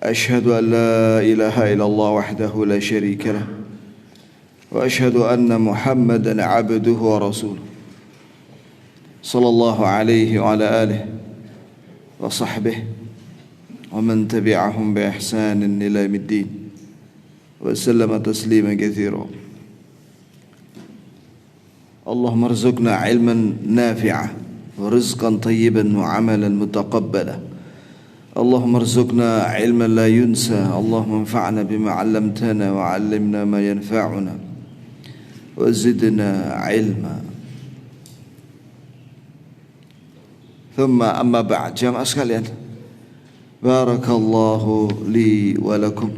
أشهد أن لا إله إلا الله وحده لا شريك له وأشهد أن محمدا عبده ورسوله صلى الله عليه وعلى آله وصحبه ومن تبعهم بإحسان إلى يوم الدين وسلم تسليما كثيرا. اللهم ارزقنا علما نافعا ورزقا طيبا وعملا متقبلا. اللهم ارزقنا علما لا ينسى. اللهم انفعنا بما علمتنا وعلمنا ما ينفعنا وزدنا علما. ثم أما بعد, jamaah sekalian, barakallahu li wa lakum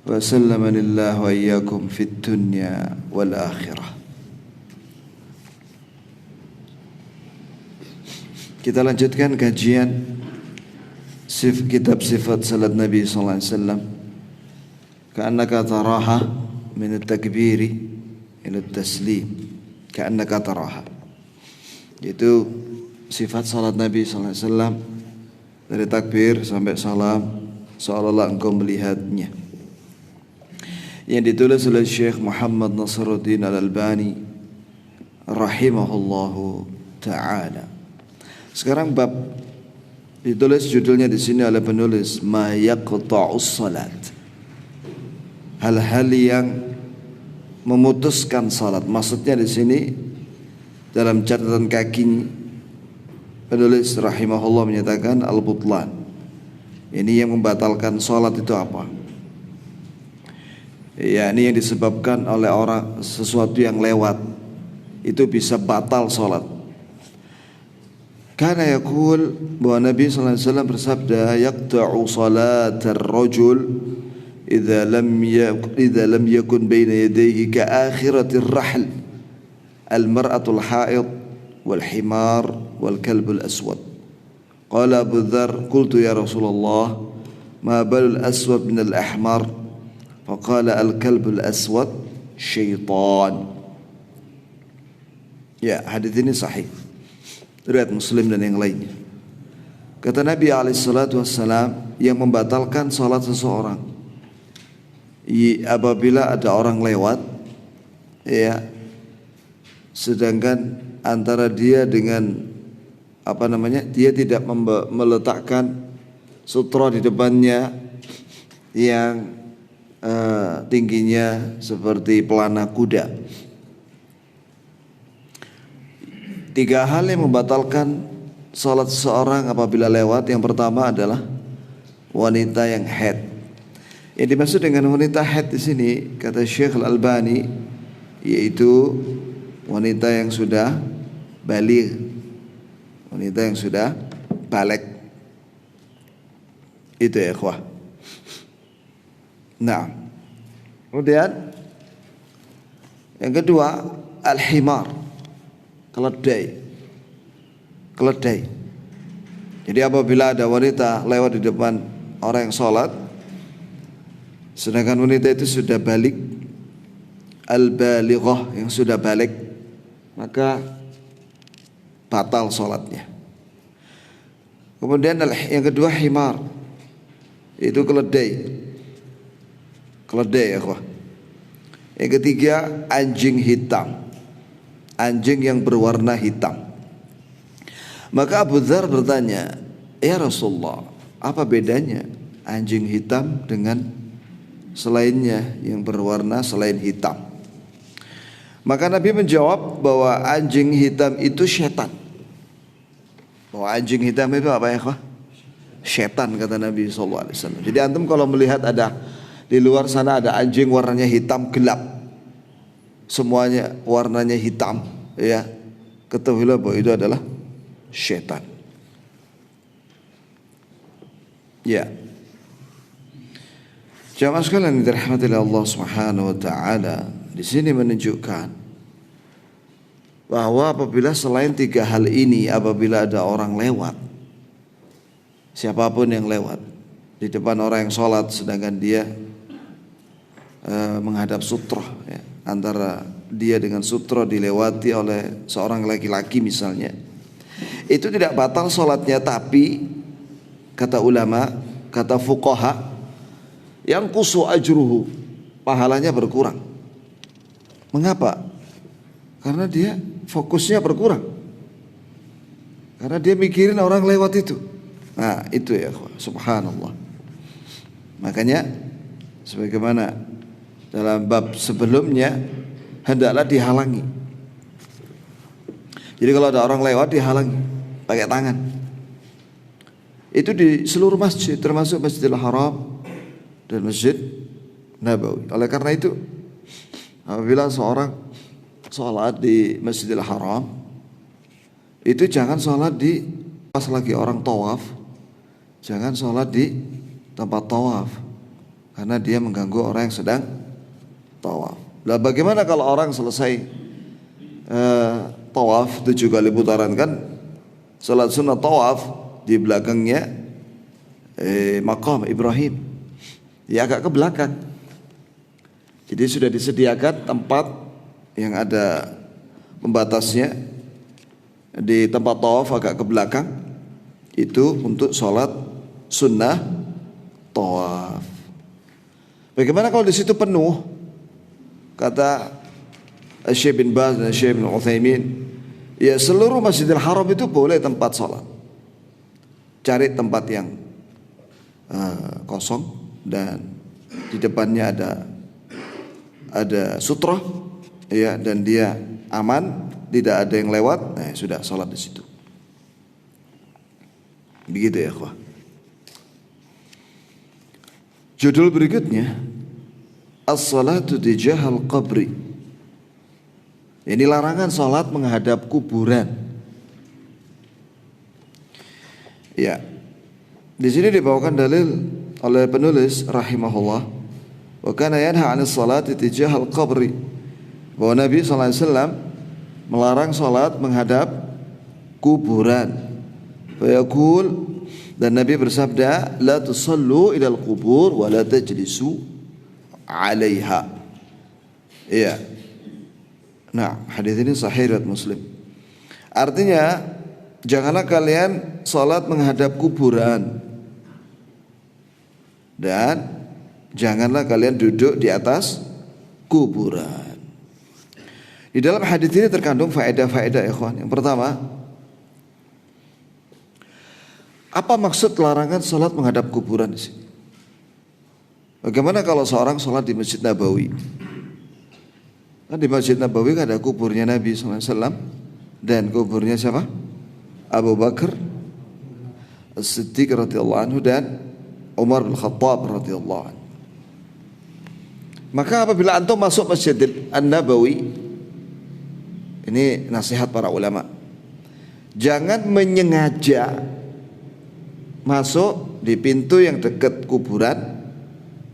wa sallamanillahu wa iyyakum fid dunya wal akhirah. Kita lanjutkan kajian kitab sifat salat Nabi sallallahu alaihi wasallam. Ka'annaka taraha min at-takbiri ila at-taslim. Ka'annaka taraha. Itu sifat salat Nabi sallallahu alaihi wasallam dari takbir sampai salam seolah-olah engkau melihatnya. Yang ditulis oleh Syekh Muhammad Nasruddin Al-Albani rahimahullahu taala. Sekarang bab ditulis judulnya di sini oleh penulis ma yaqta'us salat. Hal-hal yang memutuskan salat. Maksudnya di sini dalam catatan kaki penulis rahimahullah menyatakan al-butlan. Ini yang membatalkan salat itu apa? Ya, ini yang disebabkan oleh orang sesuatu yang lewat itu bisa batal salat. Karena yaqul bahwa Nabi sallallahu alaihi wasallam bersabda yaqta'u salatar rajul idza lam yakun baina yadayhi ka akhiratir rahl al-mar'atul haid wal himar wal kalbul aswad. Qala Abu Dzar qultu ya Rasulullah ma balul aswad min al ahmar faqala al kalbul aswad syaitan. Ya, hadis ini sahih riwayat Muslim dan yang lainnya. Kata Nabi alaihissalatu wassalam, yang membatalkan salat seseorang apabila ada orang lewat, ya, sedangkan antara dia dengan dia tidak meletakkan sutra di depannya yang tingginya seperti pelana kuda. Tiga hal yang membatalkan salat seseorang apabila lewat. Yang pertama adalah wanita yang haid. Yang dimaksud dengan wanita haid di sini kata Syekh Al-Albani yaitu wanita yang sudah baligh, wanita yang sudah balik. Itu ya ikhwah. Nah, kemudian yang kedua al-himar, keledai. Jadi apabila ada wanita lewat di depan orang yang sholat, sedangkan wanita itu sudah balik, al-balighah, yang sudah balik, maka batal sholatnya. Kemudian yang kedua himar, itu keledai ya ikhwah. Yang ketiga anjing hitam, anjing yang berwarna hitam. Maka Abu Dzar bertanya, ya Rasulullah, apa bedanya anjing hitam dengan selainnya yang berwarna selain hitam? Maka Nabi menjawab bahwa anjing hitam itu setan. Bahwa anjing hitam itu apa ya? Setan, kata Nabi SAW. Jadi antum kalau melihat ada di luar sana ada anjing warnanya hitam gelap, semuanya warnanya hitam, ya, ketahuilah bahwa itu adalah setan. Ya. Jamaah sekalian yang dirahmati oleh Allah Subhanahu wa taala, di sini menunjukkan bahwa apabila selain tiga hal ini, apabila ada orang lewat, siapapun yang lewat di depan orang yang sholat sedangkan dia menghadap sutra, ya, antara dia dengan sutra dilewati oleh seorang laki-laki misalnya, itu tidak batal sholatnya, tapi kata ulama kata fuqaha, yang kusu ajruhu, pahalanya berkurang. Mengapa? Karena dia fokusnya berkurang. Karena dia mikirin orang lewat itu. Nah itu ya subhanallah. Makanya sebagaimana dalam bab sebelumnya, hendaklah dihalangi. Jadi kalau ada orang lewat dihalangi pakai tangan. Itu di seluruh masjid, termasuk Masjidil Haram dan Masjid Nabawi. Oleh karena itu, apabila seorang sholat di Masjidil Haram, itu jangan sholat di pas lagi orang tawaf, jangan sholat di tempat tawaf, karena dia mengganggu orang yang sedang tawaf. Nah, bagaimana kalau orang selesai tawaf 7 kali putaran, kan salat sunnah tawaf di belakangnya makam Ibrahim, ya agak ke belakang. Jadi sudah disediakan tempat yang ada pembatasnya di tempat tawaf agak ke belakang, itu untuk sholat sunnah tawaf. Bagaimana kalau di situ penuh? Kata Syekh bin Baz dan Syekh bin Utsaimin, ya seluruh Masjidil Haram itu boleh tempat sholat. Cari tempat yang kosong dan di depannya ada sutra, ya, dan dia aman, tidak ada yang lewat. Nah, sudah sholat di situ. Begitu ya, ikhwah. Judul berikutnya, as-salatu tijahal qabri. Ini larangan salat menghadap kuburan. Ya. Di sini dibawakan dalil oleh penulis rahimahullah, wa kana yanha 'anis salati tijahal qabri. Bahwa Nabi sallallahu alaihi wasallam melarang salat menghadap kuburan. Fa yaqul, dan Nabi bersabda, la tusallu ilal qubur wa la tajlisu 'alaiha. Iya. Nah, hadis ini sahih riwayat Muslim. Artinya, janganlah kalian salat menghadap kuburan, dan janganlah kalian duduk di atas kuburan. Di dalam hadis ini terkandung faedah-faedah, ikhwan. Yang pertama, apa maksud larangan salat menghadap kuburan di sini? Bagaimana kalau seorang salat di Masjid Nabawi? Kan di Masjid Nabawi ada kuburnya Nabi SAW dan kuburnya siapa? Abu Bakar As-Siddiq radhiyallahu anhu dan Umar bin Khattab radhiyallahu anhu. Maka apabila antum masuk Masjid An-Nabawi, ini nasihat para ulama, jangan menyengaja masuk di pintu yang dekat kuburan,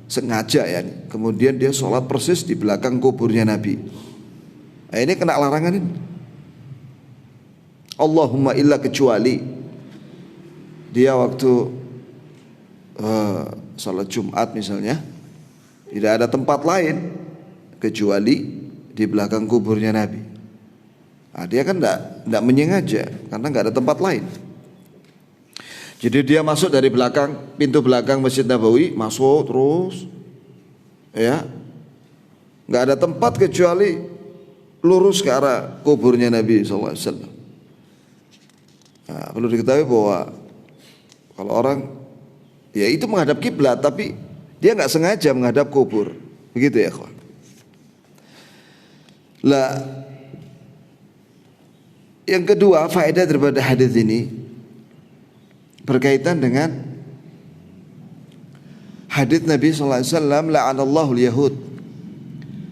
sengaja ya, kemudian dia sholat persis di belakang kuburnya Nabi. Nah, ini kena larangan ini. Allahumma illa, kecuali dia waktu sholat Jumat misalnya, tidak ada tempat lain kecuali di belakang kuburnya Nabi. Nah, dia kan tidak menyengaja karena nggak ada tempat lain. Jadi dia masuk dari belakang, pintu belakang Masjid Nabawi, masuk terus, ya, nggak ada tempat kecuali lurus ke arah kuburnya Nabi SAW. Nah, perlu diketahui bahwa kalau orang, ya itu menghadap kiblat, tapi dia nggak sengaja menghadap kubur, begitu ya, kawan. Lah, yang kedua, faedah daripada hadis ini berkaitan dengan hadis Nabi sallallahu alaihi wasallam, la'anallahu al-yahud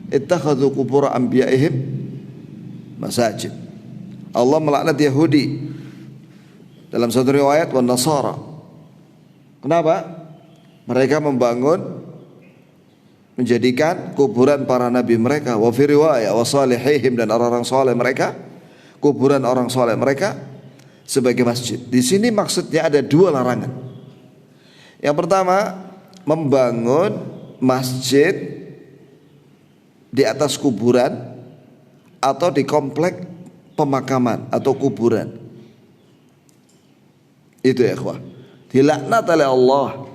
ittakhadhu qubur anbiya'ihim masajid. Allah melaknat Yahudi, dalam satu riwayat, wan Nasara. Kenapa? Mereka menjadikan kuburan para nabi mereka, wa fi riwayat wa salihihim, dan orang-orang saleh mereka, kuburan orang saleh mereka sebagai masjid. Di sini maksudnya ada dua larangan. Yang pertama, membangun masjid di atas kuburan atau di komplek pemakaman atau kuburan. Itu ya, ikhwah. Dilaknat oleh Allah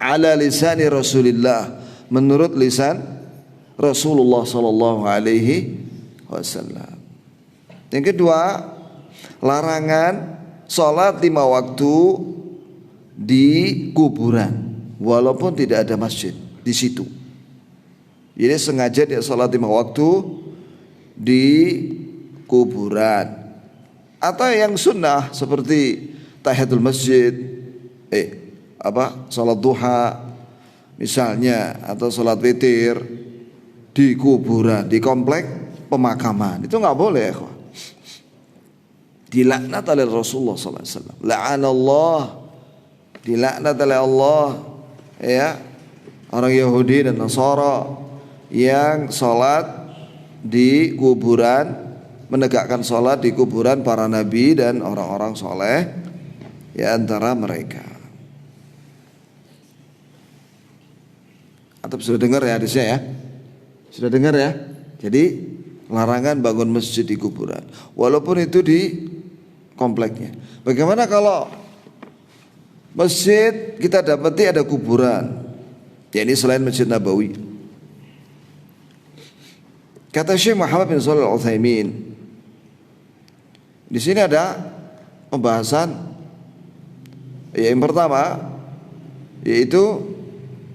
ala lisani Rasulillah, menurut lisan Rasulullah sallallahu alaihi wasallam. Yang kedua, larangan salat 5 waktu di kuburan walaupun tidak ada masjid di situ. Jadi sengaja dia salat 5 waktu di kuburan. Atau yang sunnah seperti tahiyatul masjid, salat duha misalnya, atau salat witir di kuburan, di komplek pemakaman. Itu enggak boleh, ya. Dilaknat oleh Rasulullah sallallahu alaihi wasallam. La'anallah, dilaknat oleh Allah, ya, orang Yahudi dan Nasara yang salat di kuburan, menegakkan salat di kuburan para nabi dan orang-orang soleh ya antara mereka. Atau sudah dengar ya hadisnya ya? Sudah dengar ya? Jadi larangan bangun masjid di kuburan walaupun itu di kompleknya. Bagaimana kalau masjid kita dapati ada kuburan, ya ini selain Masjid Nabawi? Kata Syekh Muhammad bin Shalih Al-Utsaimin, di sini ada pembahasan yang pertama, yaitu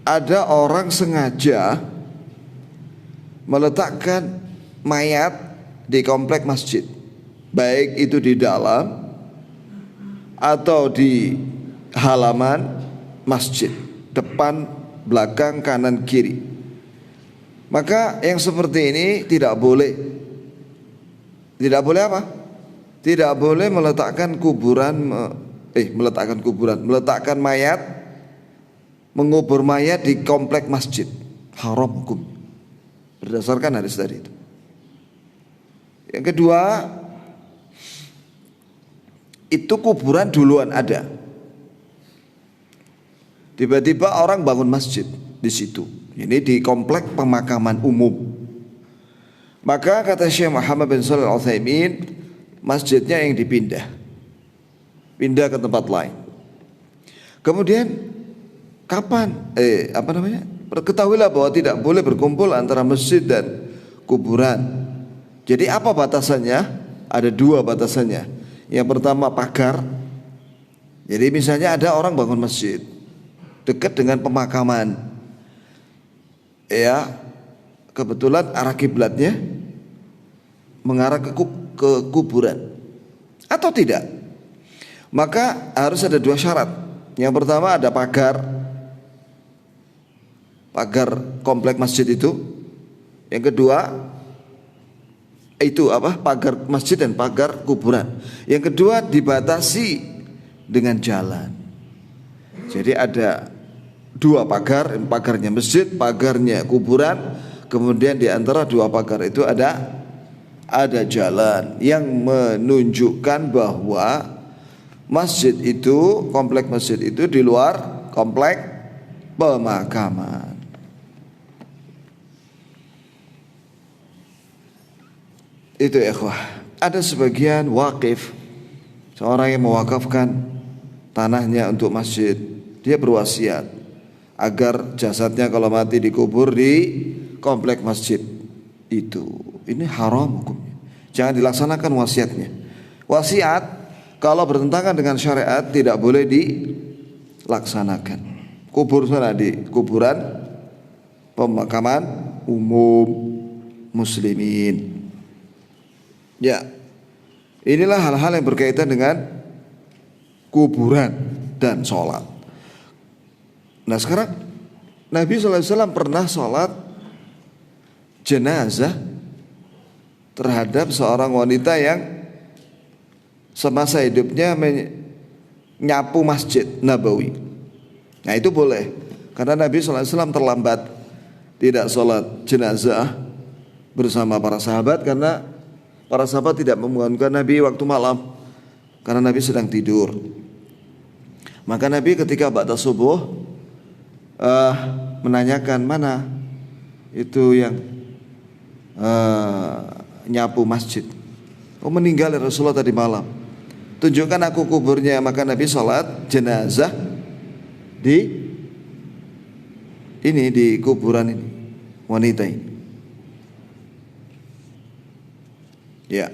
ada orang sengaja meletakkan mayat di komplek masjid, baik itu di dalam atau di halaman masjid, depan, belakang, kanan, kiri. Maka yang seperti ini tidak boleh apa? Tidak boleh meletakkan meletakkan mayat, mengubur mayat di komplek masjid. Haram hukum berdasarkan hadis tadi itu. Yang kedua, itu kuburan duluan ada. Tiba-tiba orang bangun masjid di situ. Ini di komplek pemakaman umum. Maka kata Syekh Muhammad bin Shalih Al-Utsaimin, masjidnya yang dipindah, pindah ke tempat lain. Kemudian kapan? Ketahuilah bahwa tidak boleh berkumpul antara masjid dan kuburan. Jadi apa batasannya? Ada 2 batasannya. Yang pertama pagar. Jadi misalnya ada orang bangun masjid dekat dengan pemakaman, ya, kebetulan arah kiblatnya mengarah ke kuburan atau tidak, maka harus ada 2 syarat. Yang pertama ada pagar komplek masjid itu. Yang kedua itu pagar masjid dan pagar kuburan. Yang kedua dibatasi dengan jalan. Jadi ada 2 pagar, pagarnya masjid, pagarnya kuburan. Kemudian di antara 2 pagar itu ada jalan yang menunjukkan bahwa masjid itu, komplek masjid itu di luar komplek pemakaman. Itu ikhwah. Ada sebagian wakif, seorang yang mewakafkan tanahnya untuk masjid, dia berwasiat agar jasadnya kalau mati dikubur di komplek masjid itu. Ini haram hukumnya. Jangan dilaksanakan wasiatnya. Wasiat kalau bertentangan dengan syariat tidak boleh dilaksanakan. Kubur sana di kuburan pemakaman umum muslimin. Ya, inilah hal-hal yang berkaitan dengan kuburan dan sholat. Nah sekarang Nabi SAW pernah sholat jenazah terhadap seorang wanita yang semasa hidupnya menyapu Masjid Nabawi. Nah itu boleh, karena Nabi SAW terlambat tidak sholat jenazah bersama para sahabat, karena para sahabat tidak membangunkan Nabi waktu malam, karena Nabi sedang tidur. Maka Nabi ketika ba'da subuh menanyakan, mana itu yang nyapu masjid? Oh meninggal ya Rasulullah tadi malam, tunjukkan aku kuburnya. Maka Nabi sholat jenazah di ini di kuburan ini, wanita ini. Ya.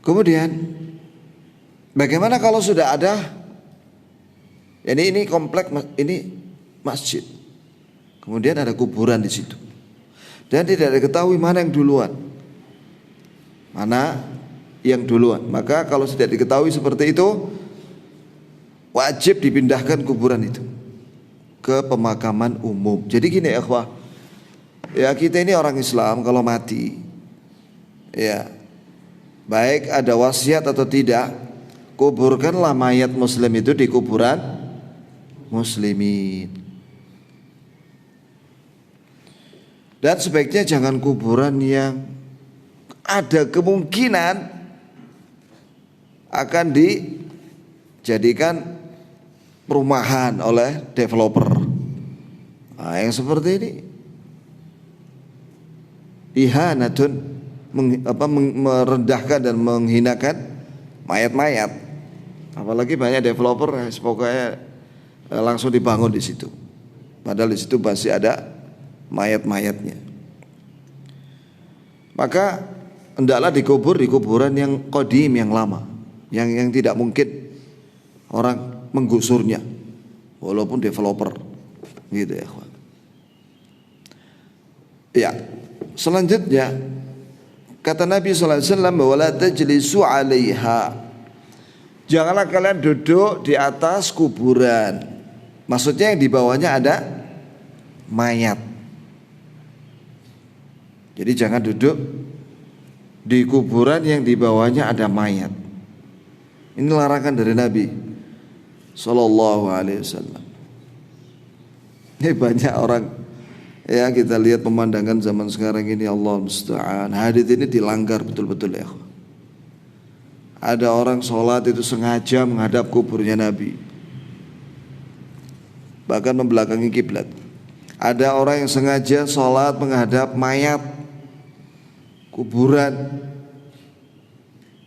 Kemudian bagaimana kalau sudah ada, ini komplek, ini masjid, kemudian ada kuburan di situ, dan tidak diketahui mana yang duluan, maka kalau sudah diketahui seperti itu, wajib dipindahkan kuburan itu ke pemakaman umum. Jadi gini ya ikhwah, ya kita ini orang Islam kalau mati, ya baik ada wasiat atau tidak, kuburkanlah mayat muslim itu di kuburan muslimin. Dan sebaiknya jangan kuburan yang ada kemungkinan akan dijadikan perumahan oleh developer. Nah, yang seperti ini ihanatun, merendahkan dan menghinakan mayat-mayat. Apalagi banyak developer pokoknya langsung dibangun di situ, padahal di situ masih ada mayat-mayatnya. Maka hendaklah dikubur di kuburan yang qadim, yang lama, yang tidak mungkin orang menggusurnya walaupun developer, gitu ya kawan. Ya, selanjutnya kata Nabi sallallahu alaihi wasallam, wala tajlisu 'alaiha. Janganlah kalian duduk di atas kuburan. Maksudnya yang di bawahnya ada mayat. Jadi jangan duduk di kuburan yang di bawahnya ada mayat. Ini larangan dari Nabi sallallahu alaihi wasallam. Ini banyak orang, ya kita lihat pemandangan zaman sekarang ini, Allah musta'an, hadits ini dilanggar betul-betul ya. Ada orang sholat itu sengaja menghadap kuburnya Nabi, bahkan membelakangi kiblat. Ada orang yang sengaja sholat menghadap mayat kuburan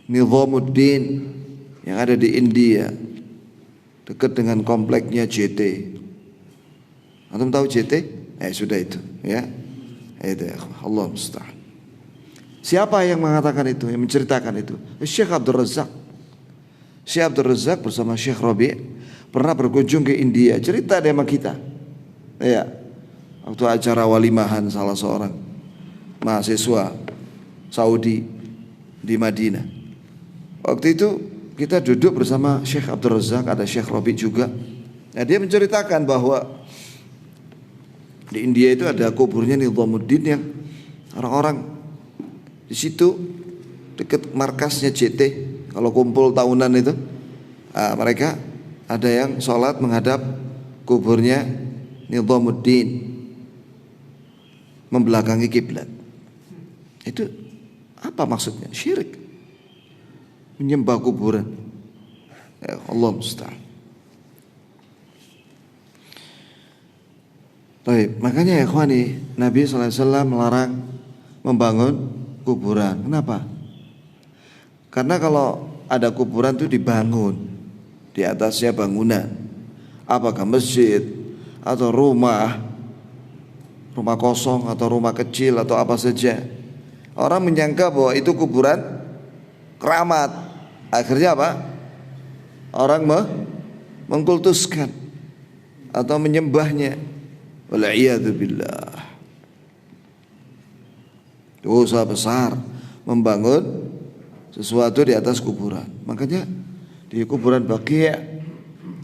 Nizamuddin yang ada di India, dekat dengan kompleknya JT. Antum tahu JT? Sudah itu, ya. Itu ya, Allah musta'an. Siapa yang mengatakan itu, yang menceritakan itu? Syekh Abdul Razak. Syekh Abdul Razak bersama Syekh Rabi' pernah berkunjung ke India, cerita dia sama kita. Ya, waktu acara walimahan salah seorang mahasiswa Saudi di Madinah. Waktu itu kita duduk bersama Syekh Abdul Razak, ada Syekh Rabi' juga. Nah, dia menceritakan bahwa di India itu ada kuburnya Nizamuddin yang orang-orang di situ dekat markasnya JT, kalau kumpul tahunan itu, mereka ada yang sholat menghadap kuburnya Nizamuddin, membelakangi kiblat. Itu apa maksudnya? Syirik, menyembah kuburan. Ya Allah musta'an. Baik, makanya ya ikhwani, Nabi SAW melarang membangun kuburan. Kenapa? Karena kalau ada kuburan itu dibangun, di atasnya bangunan, apakah masjid atau rumah kosong atau rumah kecil atau apa saja, orang menyangka bahwa itu kuburan keramat. Akhirnya apa? Orang mengkultuskan atau menyembahnya. Wal'iyadu billah. Dosa besar membangun sesuatu di atas kuburan. Makanya di kuburan Baqi'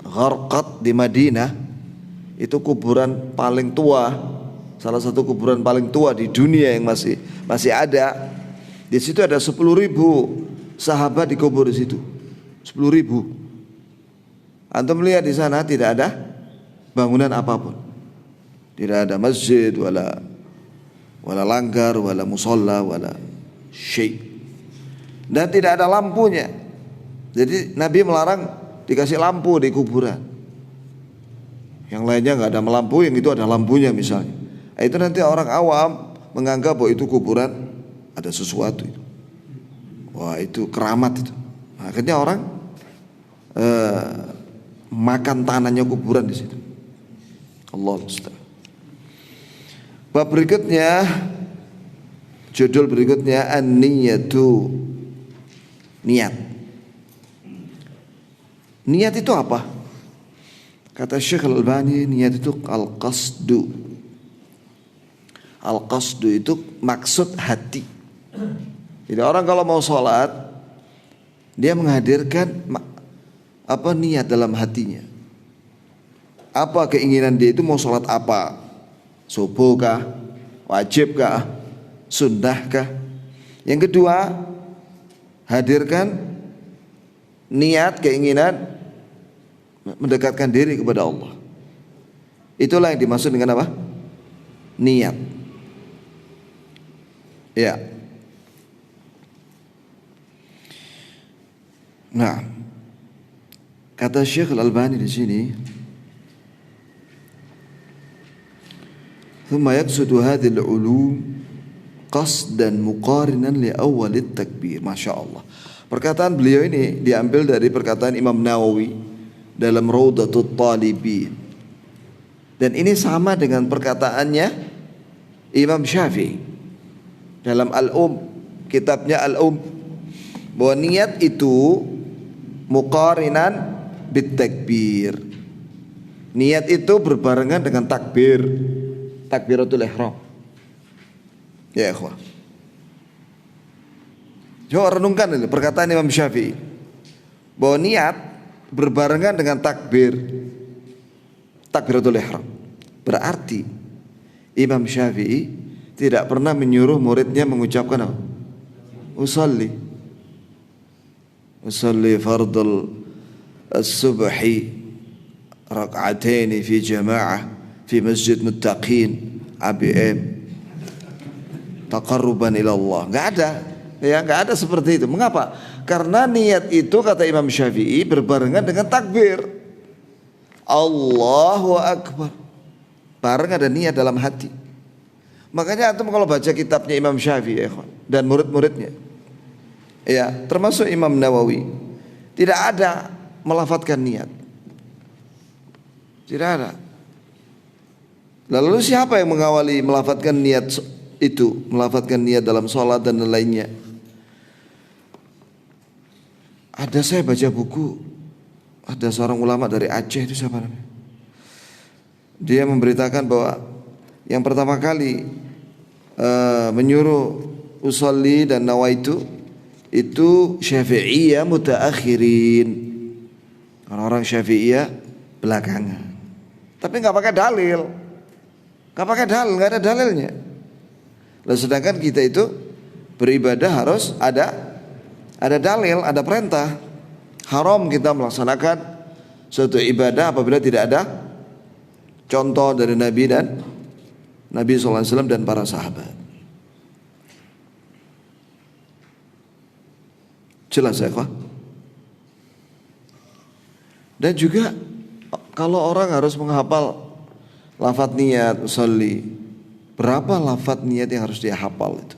Gharqad di Madinah, itu kuburan paling tua, salah satu kuburan paling tua di dunia yang masih ada. Di situ ada 10.000 sahabat dikubur di situ. 10.000. Antum melihat di sana tidak ada bangunan apapun. Tidak ada masjid, wala langgar, wala musalla, wala syai'. Dan tidak ada lampunya. Jadi Nabi melarang dikasih lampu di kuburan. Yang lainnya nggak ada lampu, yang itu ada lampunya misalnya. Itu nanti orang awam menganggap bahwa itu kuburan ada sesuatu itu. Wah, itu keramat itu. Akhirnya orang makan tanahnya kuburan di situ. Allah musta'an. Bab berikutnya, judul berikutnya an-niyatu, niat. Niat itu apa? Kata Syekh Al-Albani, niat itu al-qasdu. Al-qasdu itu maksud hati. Jadi orang kalau mau sholat, dia menghadirkan niat dalam hatinya. Apa keinginan dia itu, mau sholat apa? Subuh kah? Wajib kah? Sunnah kah? Yang kedua, hadirkan niat, keinginan mendekatkan diri kepada Allah. Itulah yang dimaksud dengan apa? Niat. Ya. Nah, kata Syekh Al-Albani di sini, ثم يقصد هذه العلوم قصدا مقارنا لأول التكبير. Masya Allah. Perkataan beliau ini diambil dari perkataan Imam Nawawi dalam Rawdatul Talibin. Dan ini sama dengan perkataannya Imam Syafi'i dalam kitabnya Al-Um, bahwa niat itu muqarinan bitakbir. Niat itu berbarengan dengan takbir. Takbiratul ihram. Ya ikhwah. Coba renungkan ini perkataan Imam Syafi'i, bahwa niat berbarengan dengan takbiratul ihram. Berarti Imam Syafi'i tidak pernah menyuruh muridnya mengucapkan apa? Usalli fardul as-subhi rak'ataini fi jama'ah fi masjid muttaqin ABM taqarruban ila Allah. Enggak ada. Ya, enggak ada seperti itu. Mengapa? Karena niat itu kata Imam Syafi'i berbarengan dengan takbir. Allahu Akbar. Bareng ada niat dalam hati. Makanya antum kalau baca kitabnya Imam Syafi'i dan murid-muridnya, ya, termasuk Imam Nawawi, tidak ada melafadzkan niat. Tidak ada. Lalu siapa yang mengawali melafadzkan niat itu, melafadzkan niat dalam sholat dan lainnya? Ada, saya baca buku, ada seorang ulama dari Aceh, itu siapa namanya? Dia memberitakan bahwa yang pertama kali menyuruh usolli dan nawaitu itu Syafi'iyah mutaakhirin, orang-orang Syafi'iyah belakangan. Tapi nggak pakai dalil. Nggak ada dalilnya. Lalu sedangkan kita itu beribadah harus ada dalil, ada perintah. Haram kita melaksanakan suatu ibadah apabila tidak ada contoh dari Nabi dan Nabi SAW dan para sahabat. Jelas ya, Pak? Dan juga kalau orang harus menghafal lafadz niat usolli, berapa lafadz niat yang harus dia hafal itu?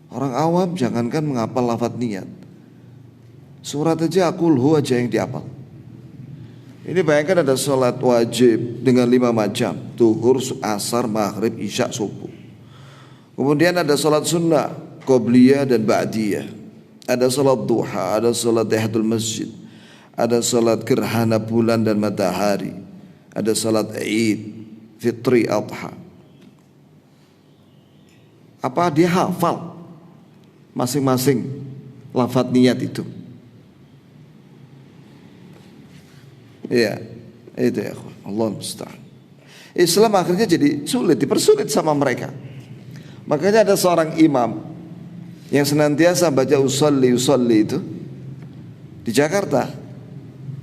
Orang awam jangankan menghafal lafadz niat, surat aja qul hu aja yang dihafal. Ini bayangkan ada sholat wajib dengan 5 macam, zuhur, asar, maghrib, isya, subuh. Kemudian ada sholat sunnah, qobliyah dan ba'diyah. Ada sholat duha, ada sholat tahiyatul masjid, ada sholat gerhana bulan dan matahari, ada salat Id, Fitri, Adha. Apa dia hafal masing-masing lafadz niat itu? Ya, itu ya, Allah musta'an. Islam akhirnya jadi sulit, dipersulit sama mereka. Makanya ada seorang imam yang senantiasa baca usolli itu di Jakarta,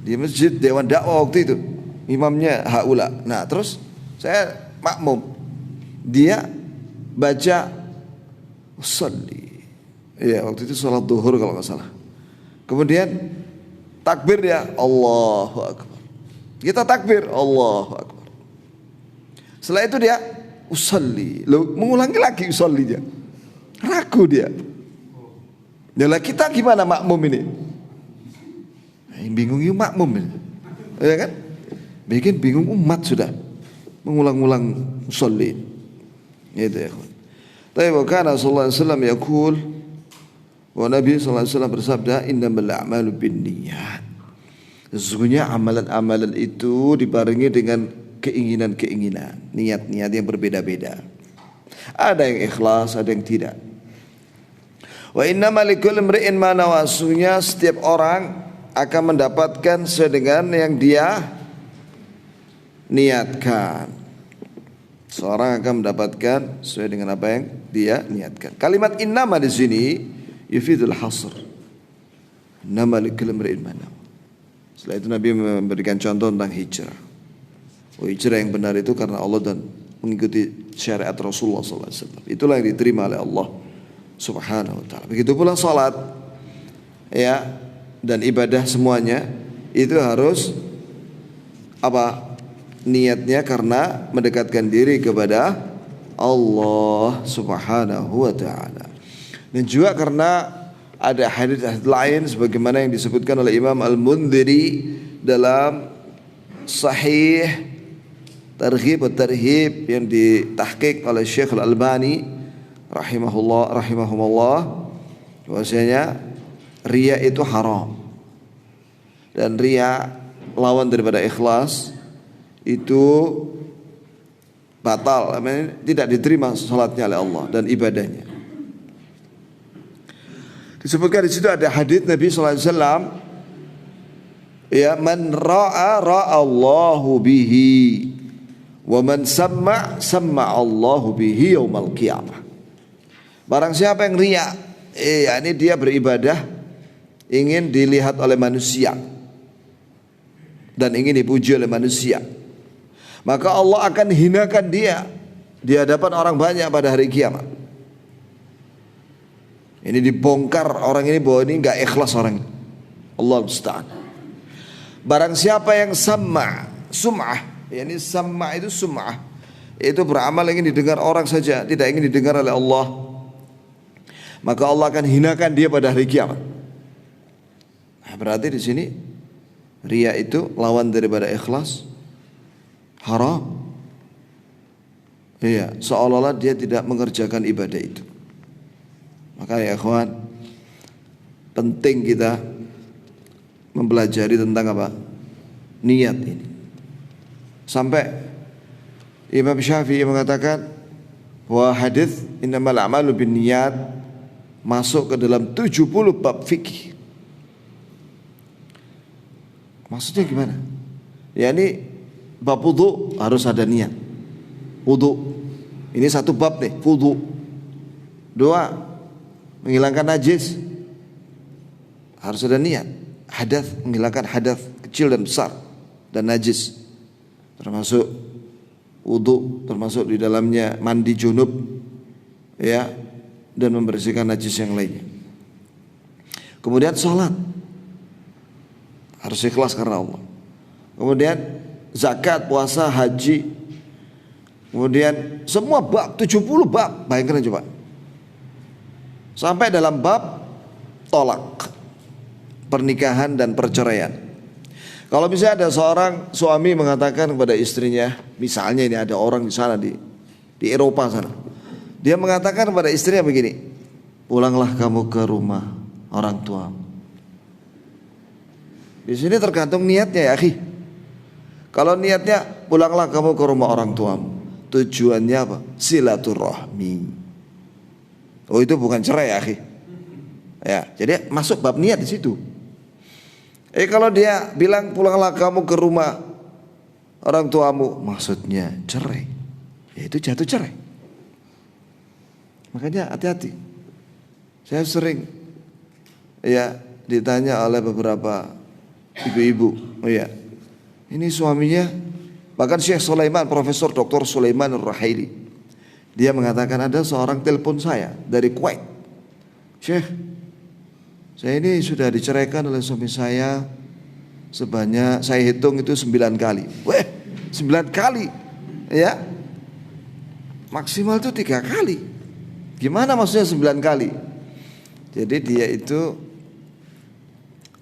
di masjid Dewan Dakwah waktu itu. Imamnya haula. Nah, terus saya makmum. Dia baca usolli. Ya, waktu itu sholat duhur kalau nggak salah. Kemudian takbir dia, Allahu Akbar. Kita takbir, Allahu Akbar. Setelah itu dia usolli. Lalu mengulangi lagi usollinya. Ragu dia. Yalah, kita gimana makmum ini? Yang bingung itu makmum ini. Ya kan? Bikin bingung umat sudah. mengulang-ulang sholli. Itu ya. Tapi kana sallallahu alaihi wasallam yaqul, wa Nabi sallallahu alaihi wasallam bersabda, innamal a'malu binniyat. Sesungguhnya amalan-amalan itu dibarengi dengan keinginan-keinginan, niat-niat yang berbeda-beda. Ada yang ikhlas, ada yang tidak. Wa innamal likulli imri'in ma nawa. Sesungguhnya setiap orang akan mendapatkan sesuai dengan yang dia niatkan. Seorang akan mendapatkan sesuai dengan apa yang dia niatkan. Kalimat innama di sini yufidul hasr. Innama likulli imri'in ma nawa. Setelah itu Nabi memberikan contoh tentang hijrah. Hijrah yang benar itu karena Allah dan mengikuti syariat Rasulullah SAW. Itulah yang diterima oleh Allah Subhanahu wa ta'ala. Begitu pula salat, ya, dan ibadah semuanya itu harus apa? Niatnya karena mendekatkan diri kepada Allah Subhanahu wa ta'ala. Dan juga karena ada hadis lain sebagaimana yang disebutkan oleh Imam Al-Mundhiri dalam Sahih Targhib wa Tarhib yang ditahqiq oleh Syekh Al-Albani rahimahumullah, bahwasanya riya itu haram. Dan riya lawan daripada ikhlas itu batal, tidak diterima salatnya oleh Allah dan ibadahnya. Disebutkan di situ ada hadis Nabi sallallahu alaihi wasallam, ya, man ra'a ra'allahu bihi wa man samma Allahu bihi yaumal qiyamah. Barang siapa yang riya, yakni dia beribadah ingin dilihat oleh manusia dan ingin dipuji oleh manusia, maka Allah akan hinakan dia di hadapan orang banyak pada hari kiamat. Ini dibongkar orang ini bahwa ini enggak ikhlas orang ini. Allah musta'an. Barang siapa yang sum'ah, yakni sama itu sum'ah, itu beramal ingin didengar orang saja, tidak ingin didengar oleh Allah, maka Allah akan hinakan dia pada hari kiamat. Nah, berarti di sini riya itu lawan daripada ikhlas, haram. Iya, seolah-olah dia tidak mengerjakan ibadah itu. Maka ya ikhwan, penting kita mempelajari tentang apa? Niat ini. Sampai Imam Syafi'i mengatakan bahwa hadis innamal a'malu binniyat masuk ke dalam 70 bab fikih. Maksudnya gimana? Ya ini bab wudu harus ada niat. Wudu. Ini satu bab nih, wudu. 2, menghilangkan najis harus ada niat. Hadath, menghilangkan hadath kecil dan besar dan najis, termasuk wudu, termasuk di dalamnya mandi junub, ya, dan membersihkan najis yang lainnya. Kemudian sholat harus ikhlas karena Allah. Kemudian zakat, puasa, haji. Kemudian semua bab, 70 bab, bayangkan coba. Sampai dalam bab tolak, pernikahan dan perceraian. Kalau misalnya ada seorang suami mengatakan kepada istrinya, misalnya ini ada orang di sana di Eropa sana, dia mengatakan kepada istrinya begini, pulanglah kamu ke rumah orang tua. Di sini tergantung niatnya ya akhi. Kalau niatnya pulanglah kamu ke rumah orang tuamu, tujuannya apa? Silaturahmi. Oh itu bukan cerai ya akhi. Ya, jadi masuk bab niat di situ. Kalau dia bilang pulanglah kamu ke rumah orang tuamu, maksudnya cerai, ya itu jatuh cerai. Makanya hati-hati. Saya sering ya ditanya oleh beberapa ibu-ibu, oh ya, ini suaminya, bahkan Syekh Sulaiman, Profesor Dr. Sulaiman Ar-Rahaili, dia mengatakan ada seorang telepon saya dari Kuwait. Syekh, saya ini sudah diceraikan oleh suami saya sebanyak, saya hitung itu 9 kali. Weh, 9 kali, ya, maksimal itu 3 kali. Gimana maksudnya 9 kali? Jadi dia itu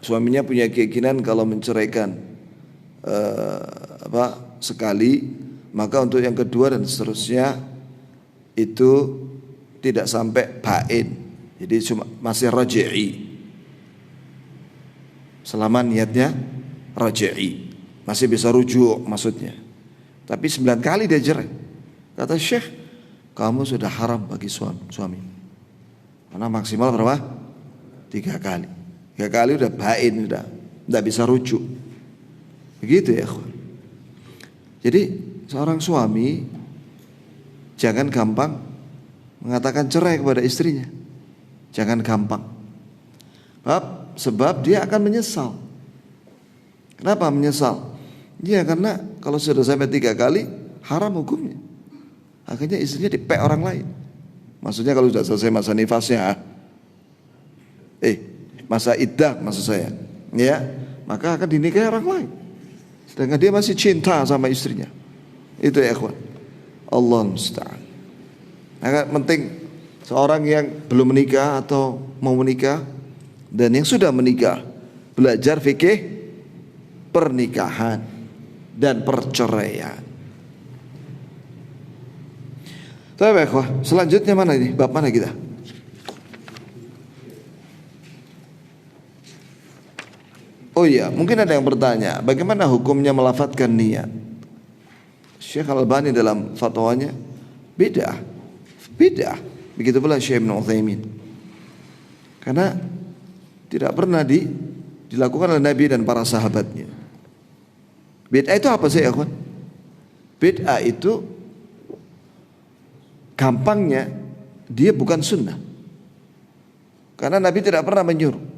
suaminya punya keyakinan kalau menceraikan sekali, maka untuk yang kedua dan seterusnya itu tidak sampai bain, jadi cuma masih raj'i, selama niatnya raj'i, masih bisa rujuk maksudnya. Tapi 9 kali dia cerai. Kata Syekh, kamu sudah haram bagi suami. Karena maksimal berapa? 3 kali. 3 kali udah bain, udah tidak bisa rujuk. Begitu ya. Jadi seorang suami jangan gampang mengatakan cerai kepada istrinya. Jangan gampang. Sebab dia akan menyesal. Kenapa menyesal? Ya karena kalau sudah sampai 3 kali haram hukumnya. Akhirnya istrinya dipek orang lain. Maksudnya kalau sudah selesai masa nifasnya, masa iddah maksud saya, ya, maka akan dinikahi orang lain. Sedangkan dia masih cinta sama istrinya. Itu ya ikhwan. Allah musta'an. Maka penting seorang yang belum menikah atau mau menikah dan yang sudah menikah belajar fikih pernikahan dan perceraian. Baik, selanjutnya mana ini? Bab mana kita? Oh iya, mungkin ada yang bertanya, bagaimana hukumnya melafadzkan niat? Syekh Al-Albani dalam fatwanya bid'ah. Begitu pula Syekh Ibn Utsaimin. Karena tidak pernah dilakukan oleh Nabi dan para sahabatnya. Bid'ah itu apa sih, ikhwan? Bid'ah itu gampangnya dia bukan sunnah. Karena Nabi tidak pernah menyuruh.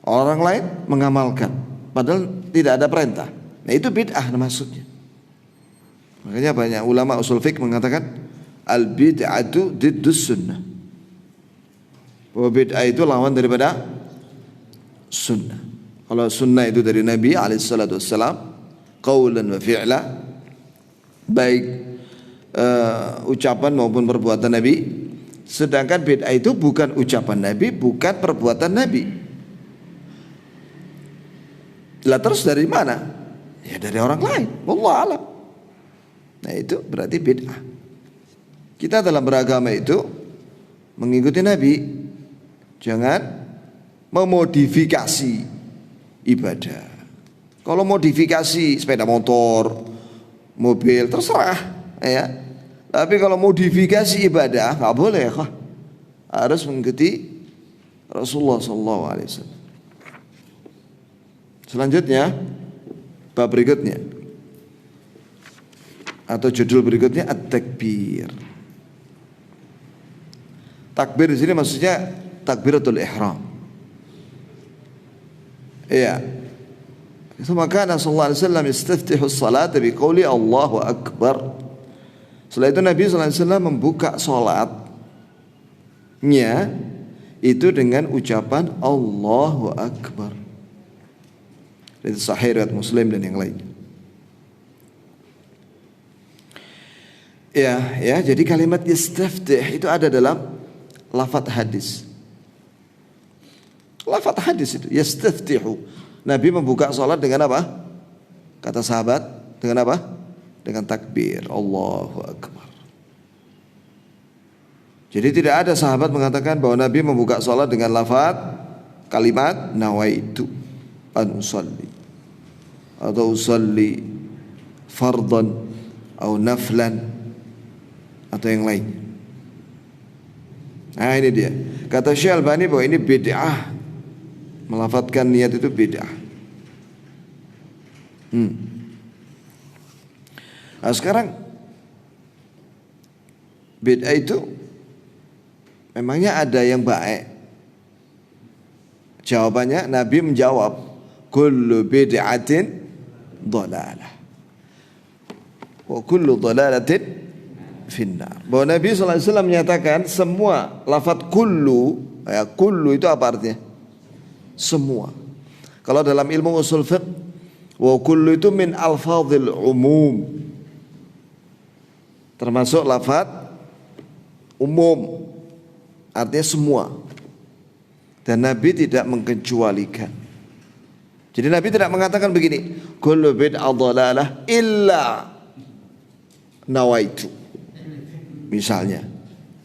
Orang lain mengamalkan padahal tidak ada perintah. Nah itu bid'ah maksudnya. Makanya banyak ulama usul fiqh mengatakan al bid'atu diddus sunnah. Bahwa bid'ah itu lawan daripada sunnah. Kalau sunnah itu dari Nabi alaihissalatu wassalam, qaulan wa fi'la, baik ucapan maupun perbuatan Nabi. Sedangkan bid'ah itu bukan ucapan Nabi, bukan perbuatan Nabi. Lah terus dari mana? Ya dari orang lain. Wallahu a'lam. Nah itu berarti bid'ah. Kita dalam beragama itu mengikuti Nabi. Jangan memodifikasi ibadah. Kalau modifikasi sepeda motor, mobil terserah, ya. Tapi kalau modifikasi ibadah nggak boleh, harus mengikuti Rasulullah SAW. Selanjutnya bab berikutnya atau judul berikutnya at-takbir. Takbir di sini maksudnya takbiratul ihram. Iya. Maka Nabi sallallahu alaihi wasallam istaftihu as-salata biqauli Allahu akbar. Setelah itu Nabi sallallahu alaihi wasallam membuka salatnya itu dengan ucapan Allahu akbar. Itu sahih riwayat Muslim dan yang lain. Ya, jadi kalimat yastaftih itu ada dalam lafaz hadis. Lafaz hadis itu yastaftihu. Nabi membuka salat dengan apa? Kata sahabat, dengan apa? Dengan takbir Allahu akbar. Jadi tidak ada sahabat mengatakan bahwa Nabi membuka salat dengan lafaz kalimat nawaitu an usalli atau usalli fardan atau naflan atau yang lain. Nah ini dia. Kata Syekh Albani bahwa ini bid'ah. Melafadzkan niat itu bid'ah. Nah sekarang bid'ah itu memangnya ada yang baik? Jawabannya Nabi menjawab kullu bid'atin dhalalah wa kullu dhalalatin finnar. Bahwa Nabi sallallahu alaihi wasallam menyatakan semua lafaz kullu, ya kullu itu apa artinya? Semua. Kalau dalam ilmu usul fiqh wa kullu itu min alfadhil umum. Termasuk lafaz umum. Artinya semua. Dan Nabi tidak mengecualikan. Jadi Nabi tidak mengatakan begini, kullu bid'ah dhalalah illa nawaitu misalnya.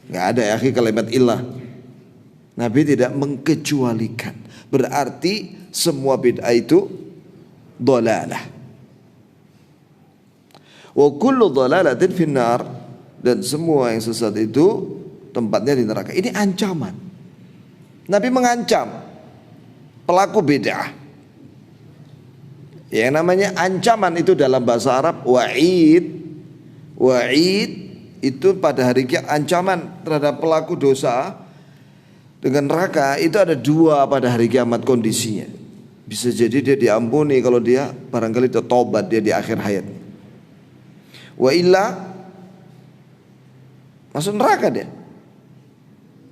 Nggak ada ya kalimat illah. Nabi tidak mengkecualikan. Berarti semua bid'ah itu dhalalah. Wa kullu dhalalatin finnar, dan semua yang sesat itu tempatnya di neraka. Ini ancaman. Nabi mengancam pelaku bid'ah. Yang namanya ancaman itu dalam bahasa Arab wa'id. Wa'id itu pada hari kiamat, ancaman terhadap pelaku dosa dengan neraka itu ada dua pada hari kiamat kondisinya. Bisa jadi dia diampuni kalau dia barangkali tobat dia di akhir hayatnya. Wa illa masuk neraka dia.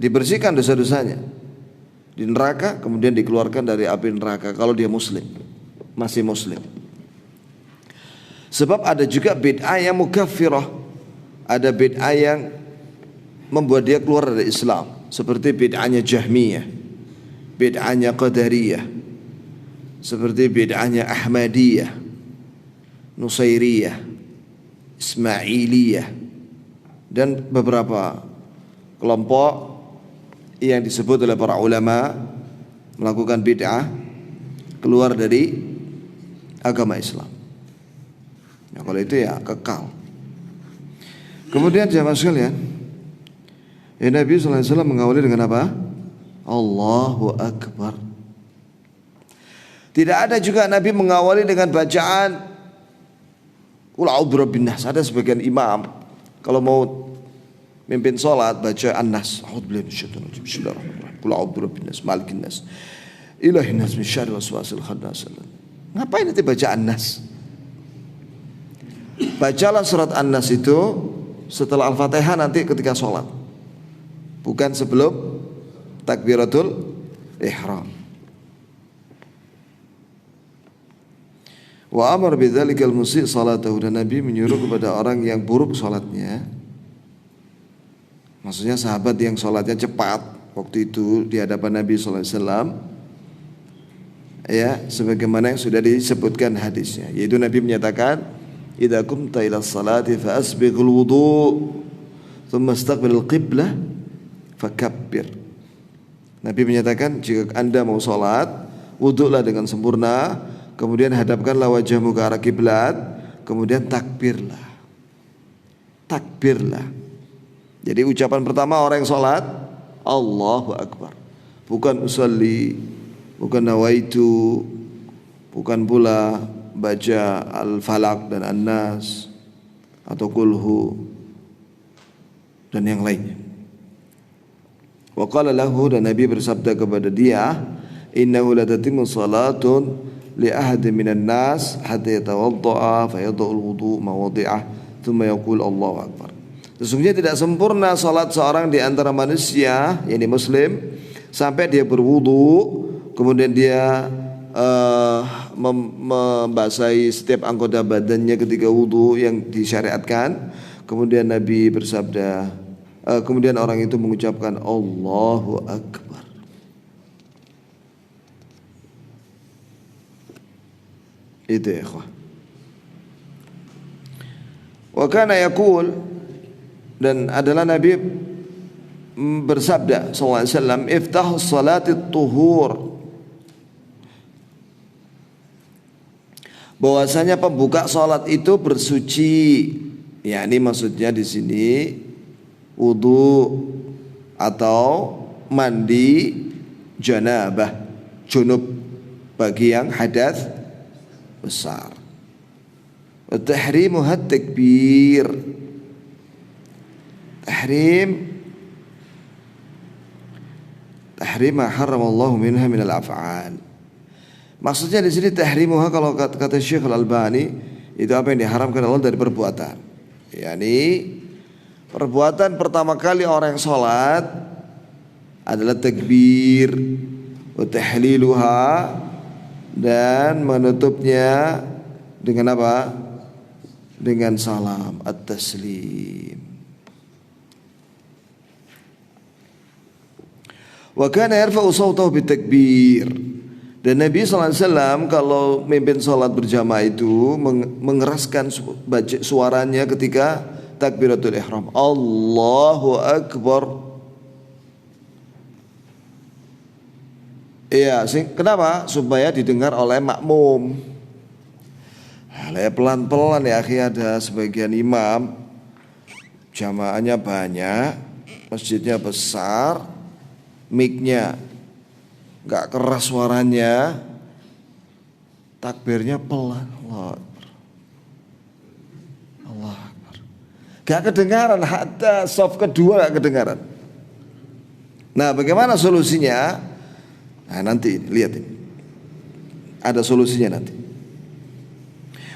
Dibersihkan dosa-dosanya di neraka, kemudian dikeluarkan dari api neraka kalau dia muslim, masih muslim. Sebab ada juga bid'ah yang mukaffirah, ada bid'ah yang membuat dia keluar dari Islam, seperti bid'ahnya Jahmiyah, bid'ahnya Qadariyah, seperti bid'ahnya Ahmadiyah, Nusairiyah, Ismailiyah, dan beberapa kelompok yang disebut oleh para ulama melakukan bid'ah keluar dari agama Islam. Nah, kalau itu ya kekal. Kemudian jamaah sekalian, Nabi SAW mengawali dengan apa? Allahu Akbar. Tidak ada juga Nabi mengawali dengan bacaan Qul a'udzu birabbin nas. Ada sebagian imam kalau mau mimpin sholat baca an-nas. A'udzubillahi minasyaitonir rajim. Bismillahirrahmanirrahim. Qul a'udzu birabbin nas, malikin nas, ilahin nas, min syarril waswasil khannas. Ngapain nanti baca an-nas? Bacalah surat an-nas itu setelah Al-Fatihah nanti ketika sholat, bukan sebelum takbiratul ihram. Wa amar bidzalikal musii salatahu, dan Nabi menyuruh kepada orang yang buruk salatnya. Maksudnya sahabat yang salatnya cepat waktu itu di hadapan Nabi sallallahu alaihi wasallam, ya, sebagaimana yang sudah disebutkan hadisnya, yaitu Nabi menyatakan idza qumta ila salati fa asbighul wudu thumma istaqbilil qiblah fakabbir. Nabi menyatakan jika Anda mau salat, wudulah dengan sempurna, kemudian hadapkanlah wajahmu ke arah kiblat, kemudian takbirlah. Takbirlah. Jadi ucapan pertama orang yang sholat Allahu Akbar, bukan usalli, bukan nawaitu, bukan pula baca Al-Falaq dan An-Nas atau Kulhu dan yang lainnya. Wa qala lahu, dan Nabi bersabda kepada dia, innahu la tatimmu salatun li ahadin minan nas hatta yatawadda'a fa yada'ul wudu' mawadi'ah thumma yaqul Allahu Akbar. Sesungguhnya tidak sempurna salat seorang di antara manusia, yakni muslim, sampai dia berwudu, kemudian dia membasahi setiap anggota badannya ketika wudu yang disyariatkan. Kemudian Nabi bersabda, kemudian orang itu mengucapkan Allahu Akbar. Itu ya ikhwah. Wa kana yaqul, dan adalah Nabi bersabda sallallahu alaihi wasallam, iftahus salatit tuhur, bahwasanya pembuka salat itu bersuci, yakni maksudnya di sini wudu atau mandi janabah, junub bagi yang hadas besar. Wa tahrimuha takbir, tahrim ma haramallahu minha minal af'al. Maksudnya di sini tahrimuha, kalau kata Syekh Al-Albani, itu apa yang diharamkan Allah dari perbuatan. Yani perbuatan pertama kali orang yang sholat adalah takbir, wa tahliluha, dan menutupnya dengan apa? Dengan salam at-taslim. Wa kana yarfa'u sawtahu bitakbir, Dan Nabi SAW kalau mimpin sholat berjamaah itu mengeraskan suaranya ketika takbiratul ihram. Allahu Akbar. Iya, kenapa? Supaya didengar oleh makmum. Pelan-pelan ya akhi, ada sebagian imam jamaahnya banyak, masjidnya besar, mic-nya gak keras suaranya, takbirnya pelan. Allah Akbar. Gak kedengaran, hatta shaf kedua gak kedengaran. Nah, bagaimana solusinya? Nah, nanti lihat ini. Ada solusinya nanti.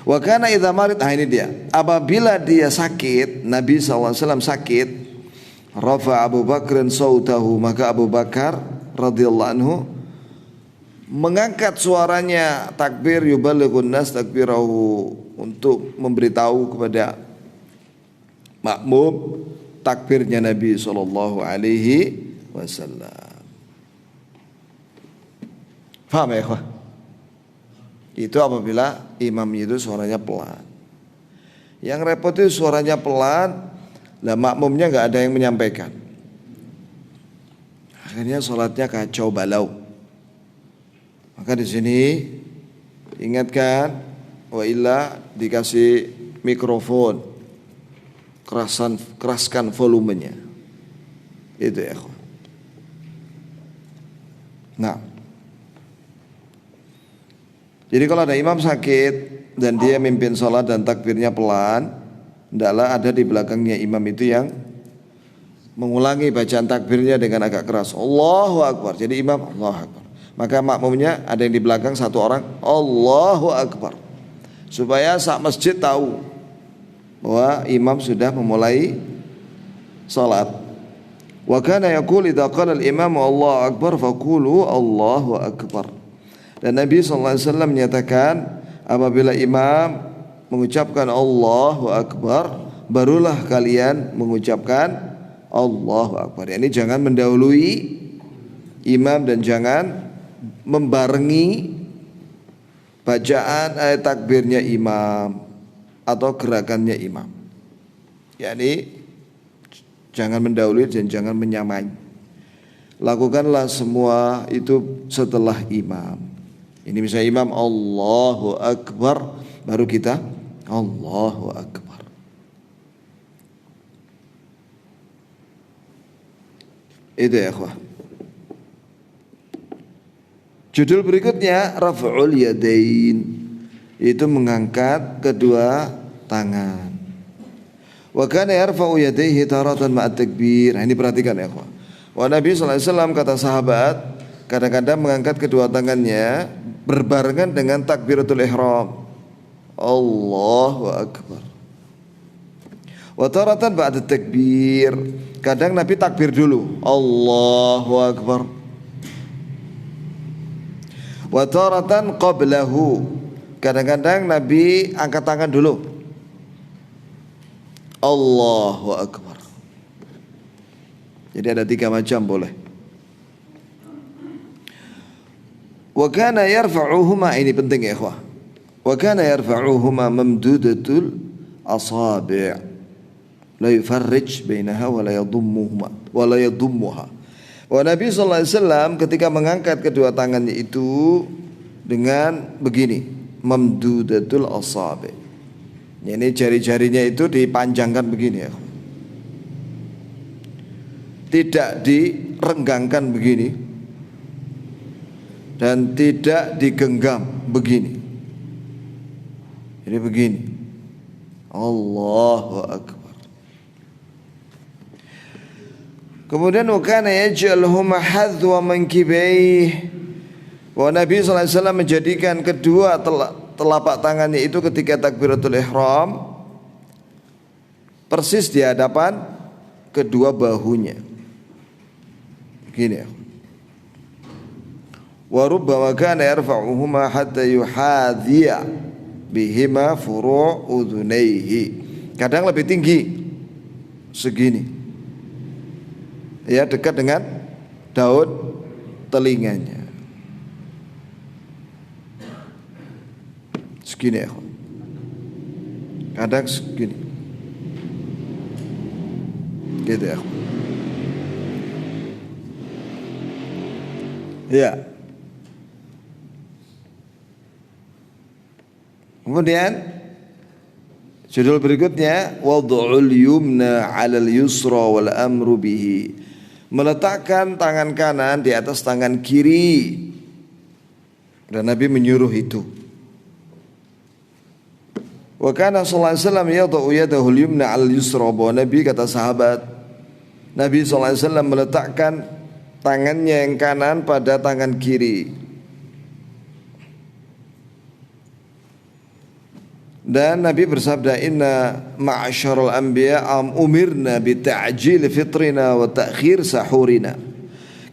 Wa kana idza marid, ini dia. Apabila dia sakit, Nabi SAW sakit, rafa Abu Bakr sautahu, maka Abu Bakar radhiyallahu anhu mengangkat suaranya takbir, yuballighun nas takbirahu, untuk memberitahu kepada makmum takbirnya Nabi sallallahu alaihi wasallam. Faham ya ikhwah? Itu apabila imam itu suaranya pelan. Yang repot itu suaranya pelan, lah makmumnya nggak ada yang menyampaikan. Akhirnya sholatnya kacau balau. Maka di sini ingatkan, wa illa dikasih mikrofon, keraskan volumenya. Itu ya ikhwah. Nah, jadi kalau ada imam sakit dan dia mimpin sholat dan takbirnya pelan, hendaklah ada di belakangnya imam itu yang mengulangi bacaan takbirnya dengan agak keras. Allahu Akbar. Jadi imam Allahu Akbar. Maka makmumnya ada yang di belakang satu orang Allahu Akbar. Supaya sak masjid tahu bahwa imam sudah memulai sholat. Wa kana yaqul idza qala al-imam Allahu Akbar faqulu Allahu Akbar. Dan Nabi SAW menyatakan apabila imam mengucapkan Allahu Akbar, barulah kalian mengucapkan Allahu Akbar. Ini jangan mendahului imam dan jangan membarengi bacaan ayat takbirnya imam atau gerakannya imam. Yani jangan mendahului dan jangan menyamai. Lakukanlah semua itu setelah imam. Ini misalnya imam Allahu Akbar, baru kita Allahu Akbar. Itu ya ikhwah. Judul berikutnya raf'ul yadain, itu mengangkat kedua tangan. Wa kana yarfa'u yadayhi taratan ma'at takbir. Nah, ini perhatikan ya ikhwah. Wa Nabi SAW kata sahabat kadang-kadang mengangkat kedua tangannya berbarengan dengan takbiratul ihram. Allahu Akbar. Wa taratan ba'da takbir. Kadang Nabi takbir dulu. Allahu Akbar. Wa taratan qablahu. Kadang-kadang Nabi angkat tangan dulu. Allahu Akbar. Jadi ada 3 macam boleh. Wa kana yarfa'uhuma, ini penting ya ikhwah. Wa kana yarfa'uhuma mamdudatul asabi', la yufarrij bainaha wa la yadummuha. Wa Nabi sallallahu alaihi wasallam ketika mengangkat kedua tangannya itu dengan begini, mamdudatul asabi'. Ini jari-jarinya itu dipanjangkan begini ya. Tidak direnggangkan begini dan tidak digenggam begini. Jadi begini. Allahu Akbar. Kemudian wakana yaj'aluhuma hadwa mankibaih. Bahwa Nabi SAW menjadikan kedua telapak tangannya itu ketika takbiratul ihram persis di hadapan kedua bahunya. Begini ya. Wa rubbama kana yarfa'uhuma hatta yuhadhiya bihima furu' udhunaihi. Kadang lebih tinggi segini. Ya, dekat dengan daun telinganya. segini ya. Kadang segini. Gitu ya. Ya. Kemudian judul berikutnya wad'ul yumna 'alal yusra wal amru bihi. Meletakkan tangan kanan di atas tangan kiri. Dan Nabi menyuruh itu. Wa kana sallallahu alaihi wasallam yad'u yadahu al-yumna 'alal yusra. Nabi kata sahabat, Nabi sallallahu alaihi wasallam meletakkan tangannya yang kanan pada tangan kiri. Dan Nabi bersabda, inna ma'asyaral anbiya umirna bi ta'jil fitrina wa ta'khir sahurina.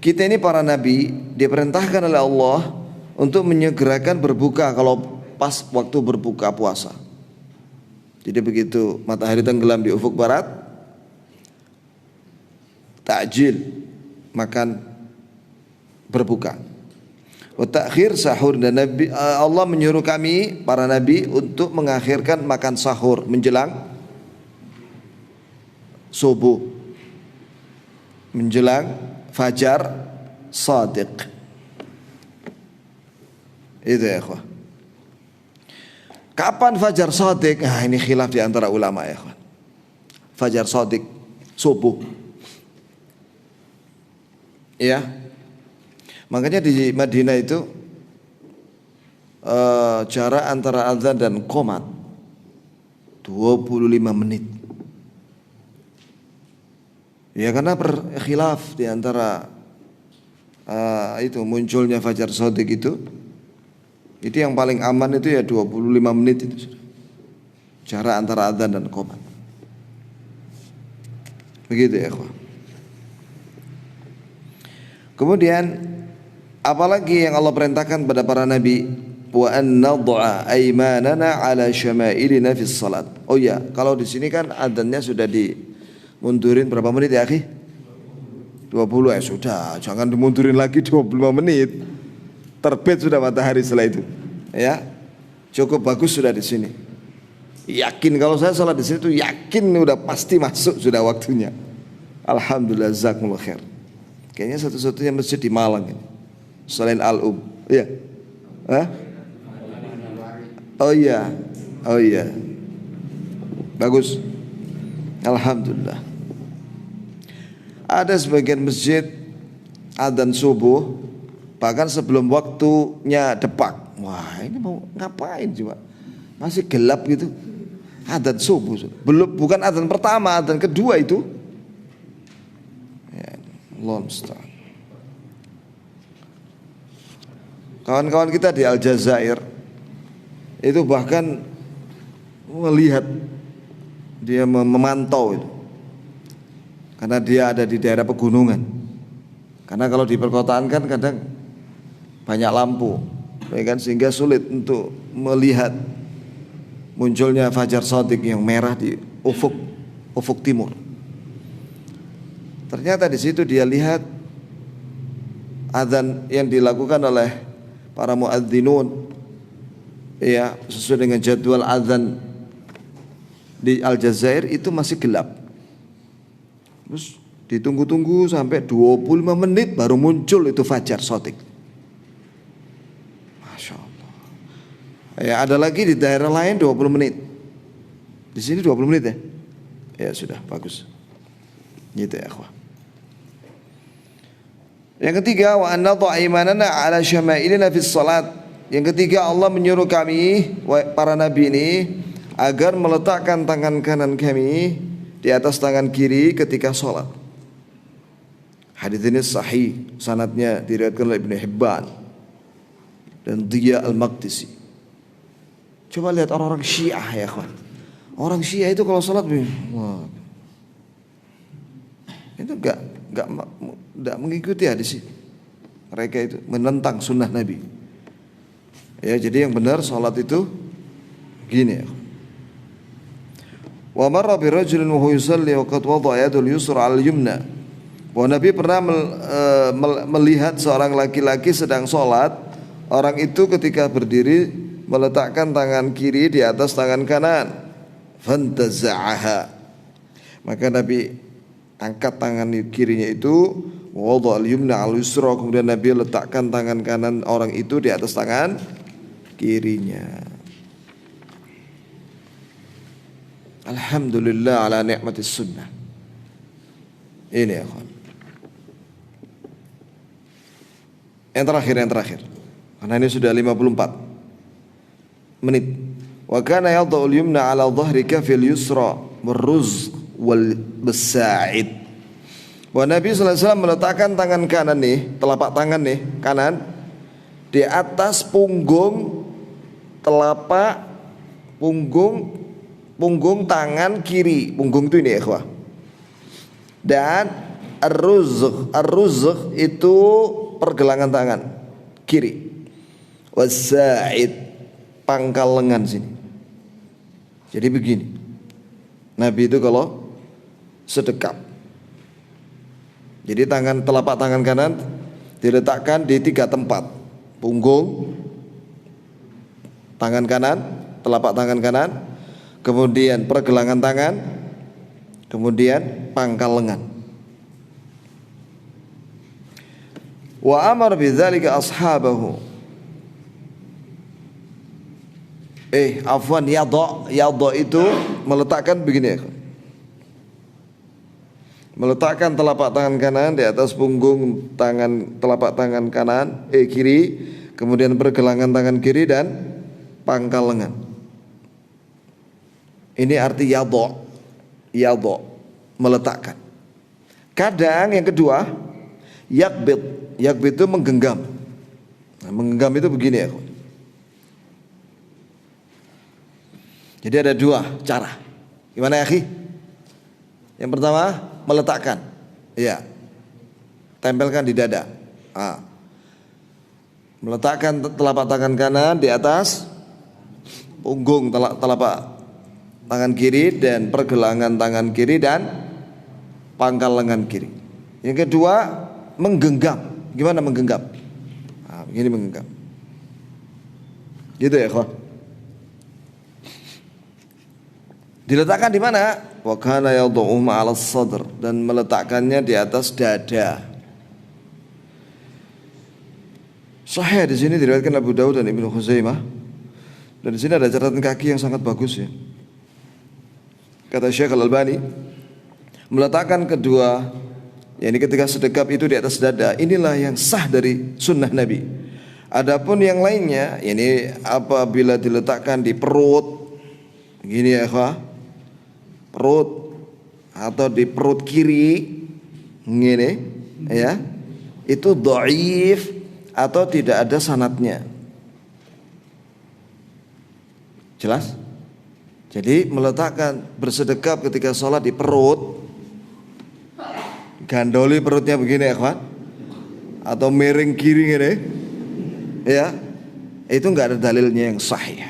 Kita ini para nabi diperintahkan oleh Allah untuk menyegerakan berbuka kalau pas waktu berbuka puasa. Jadi begitu matahari tenggelam di ufuk barat, ta'jil, makan, berbuka. Wa ta'khir sahur, dan Nabi, Allah menyuruh kami para nabi untuk mengakhirkan makan sahur menjelang subuh, menjelang fajar shadiq. Itu ya ikhwan. Kapan fajar shadiq? Nah, ini khilaf di antara ulama ya ikhwan. Fajar shadiq subuh. Ya. Makanya di Madinah itu jarak antara azan dan qomat 25 menit. Ya karena berkhilaf di antara itu munculnya fajar shadiq itu yang paling aman itu ya 25 menit itu sudah. Jarak antara azan dan qomat. Begitu ya ikhwan. Kemudian apalagi yang Allah perintahkan pada para nabi, wa an nad'a aymanana ala syama'ilina fis salat. Oh ya, kalau di sini kan adzannya sudah dimundurin berapa menit ya, akhi? 20 ya sudah, jangan dimundurin lagi 25 menit. Terbit sudah matahari setelah itu. Ya. Cukup bagus sudah di sini. Yakin kalau saya salat di sini tuh yakin udah pasti masuk sudah waktunya. Alhamdulillah, jazakumullah khair. Kayaknya satu-satunya masjid di Malang ini selain Al-Um. Iya. Hah? Oh iya. Oh iya. Bagus. Alhamdulillah. Ada sebagian masjid adzan subuh bahkan sebelum waktunya depak. Wah, ini mau ngapain coba? Masih gelap gitu. Adzan subuh. Belum, bukan adzan pertama, adzan kedua itu. Ya, Allah musta'an. Kawan-kawan kita di Aljazair itu bahkan melihat, dia memantau itu, karena dia ada di daerah pegunungan. Karena kalau di perkotaan kan kadang banyak lampu, ya kan, sehingga sulit untuk melihat munculnya fajar shadiq yang merah di ufuk timur. Ternyata di situ dia lihat azan yang dilakukan oleh para muadzinun, ya, sesuai dengan jadwal azan di Aljazair itu masih gelap. Terus ditunggu-tunggu sampai 25 menit baru muncul itu fajar shadiq. Masya Allah. Ya, ada lagi di daerah lain 20 menit. Di sini 20 menit ya. Ya sudah, bagus. Gitu ya, akhwah. Yang ketiga, wa annadha aymanana ala syama'ilina fis salat. Yang ketiga, Allah menyuruh kami para nabi ini agar meletakkan tangan kanan kami di atas tangan kiri ketika salat. Hadis ini sahih, sanadnya diriwayatkan oleh Ibnu Hibban dan Diya Al-Maqdisi. Coba lihat orang-orang Syiah ya, kawan. Orang Syiah itu kalau salat, wah, itu enggak mengikuti hadis ini. Mereka itu menentang sunnah Nabi. Ya, jadi yang benar salat itu gini ya. Wa marra bi rajulin wa huwa yusalli wa qad wada'a yadahu al-yusra 'ala al-yumna. Bahwa Nabi pernah melihat seorang laki-laki sedang salat. Orang itu ketika berdiri meletakkan tangan kiri di atas tangan kanan. Fantaza'aha. Maka Nabi angkat tangan kirinya itu, wada'al yumna al yusra, kemudian Nabi letakkan tangan kanan orang itu di atas tangan kirinya. Alhamdulillah ala ni'matis sunnah. Ini ya kawan. Yang terakhir. Karena ini sudah 54 menit. Wa kana yadha'ul yumna ala dhahri kafil yusra warruz wal basa'id. Wa Nabi sallallahu alaihi wasallam meletakkan tangan kanan nih, telapak tangan nih kanan di atas punggung telapak punggung tangan kiri. Punggung itu ini ya ikhwah. Dan ar-ruzq itu pergelangan tangan kiri. Wasa'id pangkal lengan sini. Jadi begini. Nabi itu kalau sedekap. Jadi telapak tangan kanan diletakkan di 3 tempat. Punggung tangan kanan, telapak tangan kanan, kemudian pergelangan tangan, kemudian pangkal lengan. Wa amar bidzalika ashabahu. Yadha itu meletakkan begini ya. Meletakkan telapak tangan kanan di atas punggung telapak tangan kanan kiri, kemudian pergelangan tangan kiri dan pangkal lengan. Ini arti yadha, meletakkan. Kadang yang kedua, yakbid itu menggenggam. Nah, menggenggam itu begini ya. Jadi ada 2 cara. Gimana ya, akhi? Yang pertama, meletakkan. Iya. Tempelkan di dada. Meletakkan telapak tangan kanan di atas punggung telapak tangan kiri dan pergelangan tangan kiri dan pangkal lengan kiri. Yang kedua, menggenggam. Gimana menggenggam? Begini menggenggam. Gitu ya, kawan. Diletakkan di mana? Wa kana yad'uhu 'ala sadr, dan meletakkannya di atas dada. Sahih di sini diriwayatkan Abu Dawud dan Ibnu Khuzaimah. Dan di sini ada catatan kaki yang sangat bagus ya. Kata Syekh Al-Albani, meletakkan kedua, yakni ketika sedekap itu di atas dada, inilah yang sah dari sunnah Nabi. Adapun yang lainnya, yakni apabila diletakkan di perut, gini ya, perut atau di perut kiri, gini, ya, itu dhaif atau tidak ada sanadnya. Jelas? Jadi meletakkan bersedekap ketika sholat di perut, gandoli perutnya begini ya kawan, atau miring kiri gini, ya, itu nggak ada dalilnya yang sahih,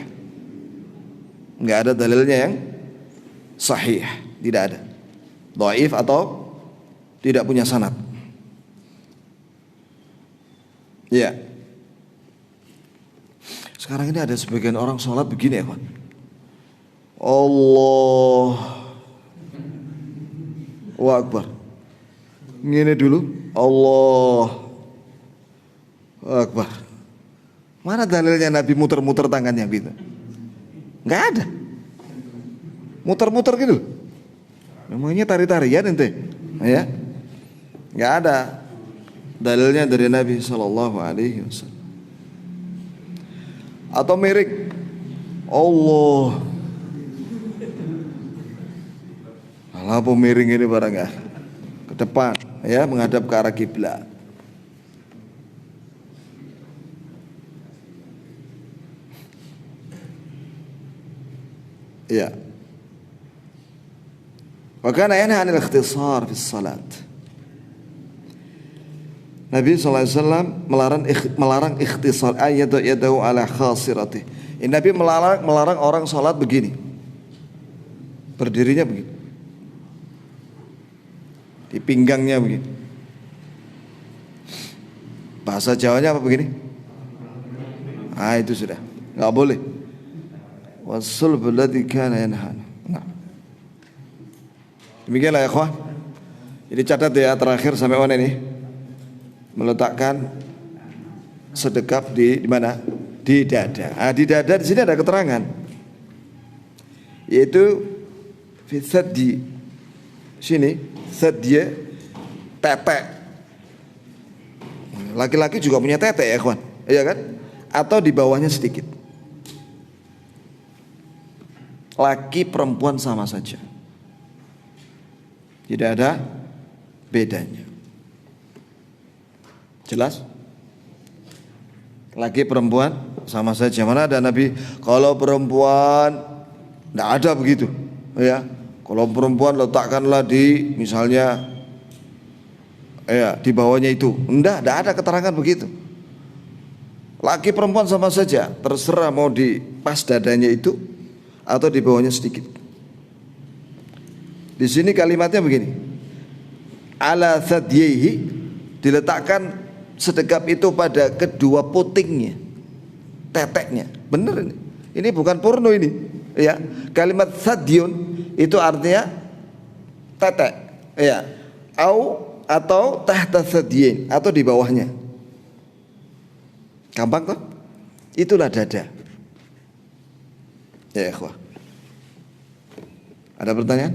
nggak ada dalilnya yang sahih, tidak ada, dhaif atau tidak punya sanad. Ya. Sekarang ini ada sebagian orang sholat begini ya kawan. Allahu Akbar. Ngene dulu, Allahu Akbar. Mana dalilnya Nabi muter-muter tangannya gitu? Nggak ada. Muter-muter gitu. Namanya tari-tarian ente, ya? Nggak ada dalilnya dari Nabi Sallallahu Alaihi Wasallam. Atau miring, Allah. Alah miring ini barang ya, ke depan, ya, menghadap ke arah kiblat. Ya. Wa kana yanha 'anil ikhtisar fi shalat. Nabi SAW melarang ikhtisar, yadahu ala khasiratih. Nabi melarang orang sholat begini, berdirinya begini, di pinggangnya begini. Bahasa Jawanya apa begini? Itu sudah. Enggak boleh. Wasulbul ladzi kana yanhana. Nah. Demikianlah ya ikhwan. Jadi catat ya, terakhir sampai mana ini? Meletakkan sedekap di mana? Di dada. Di dada di sini ada keterangan. Yaitu fi saddi. Sini saddi tetek. Laki-laki juga punya tetek ya kawan, iya kan? Atau di bawahnya sedikit. Laki perempuan sama saja, tidak ada bedanya. Jelas? Laki perempuan sama saja. Mana ada Nabi kalau perempuan tidak ada begitu, ya. Kalau perempuan letakkanlah di misalnya di bawahnya itu. Tidak ada keterangan begitu. Laki perempuan sama saja, terserah mau di pas dadanya itu atau di bawahnya sedikit. Di sini kalimatnya begini. Ala thadyihi, diletakkan sedekap itu pada kedua putingnya, teteknya. Benar ini. Ini bukan porno ini, ya. Kalimat thadyun itu artinya tetek, ya. Atau tahta thadyin, atau di bawahnya. Gampang toh? Itulah dada. Ya ikhwah. Ada pertanyaan?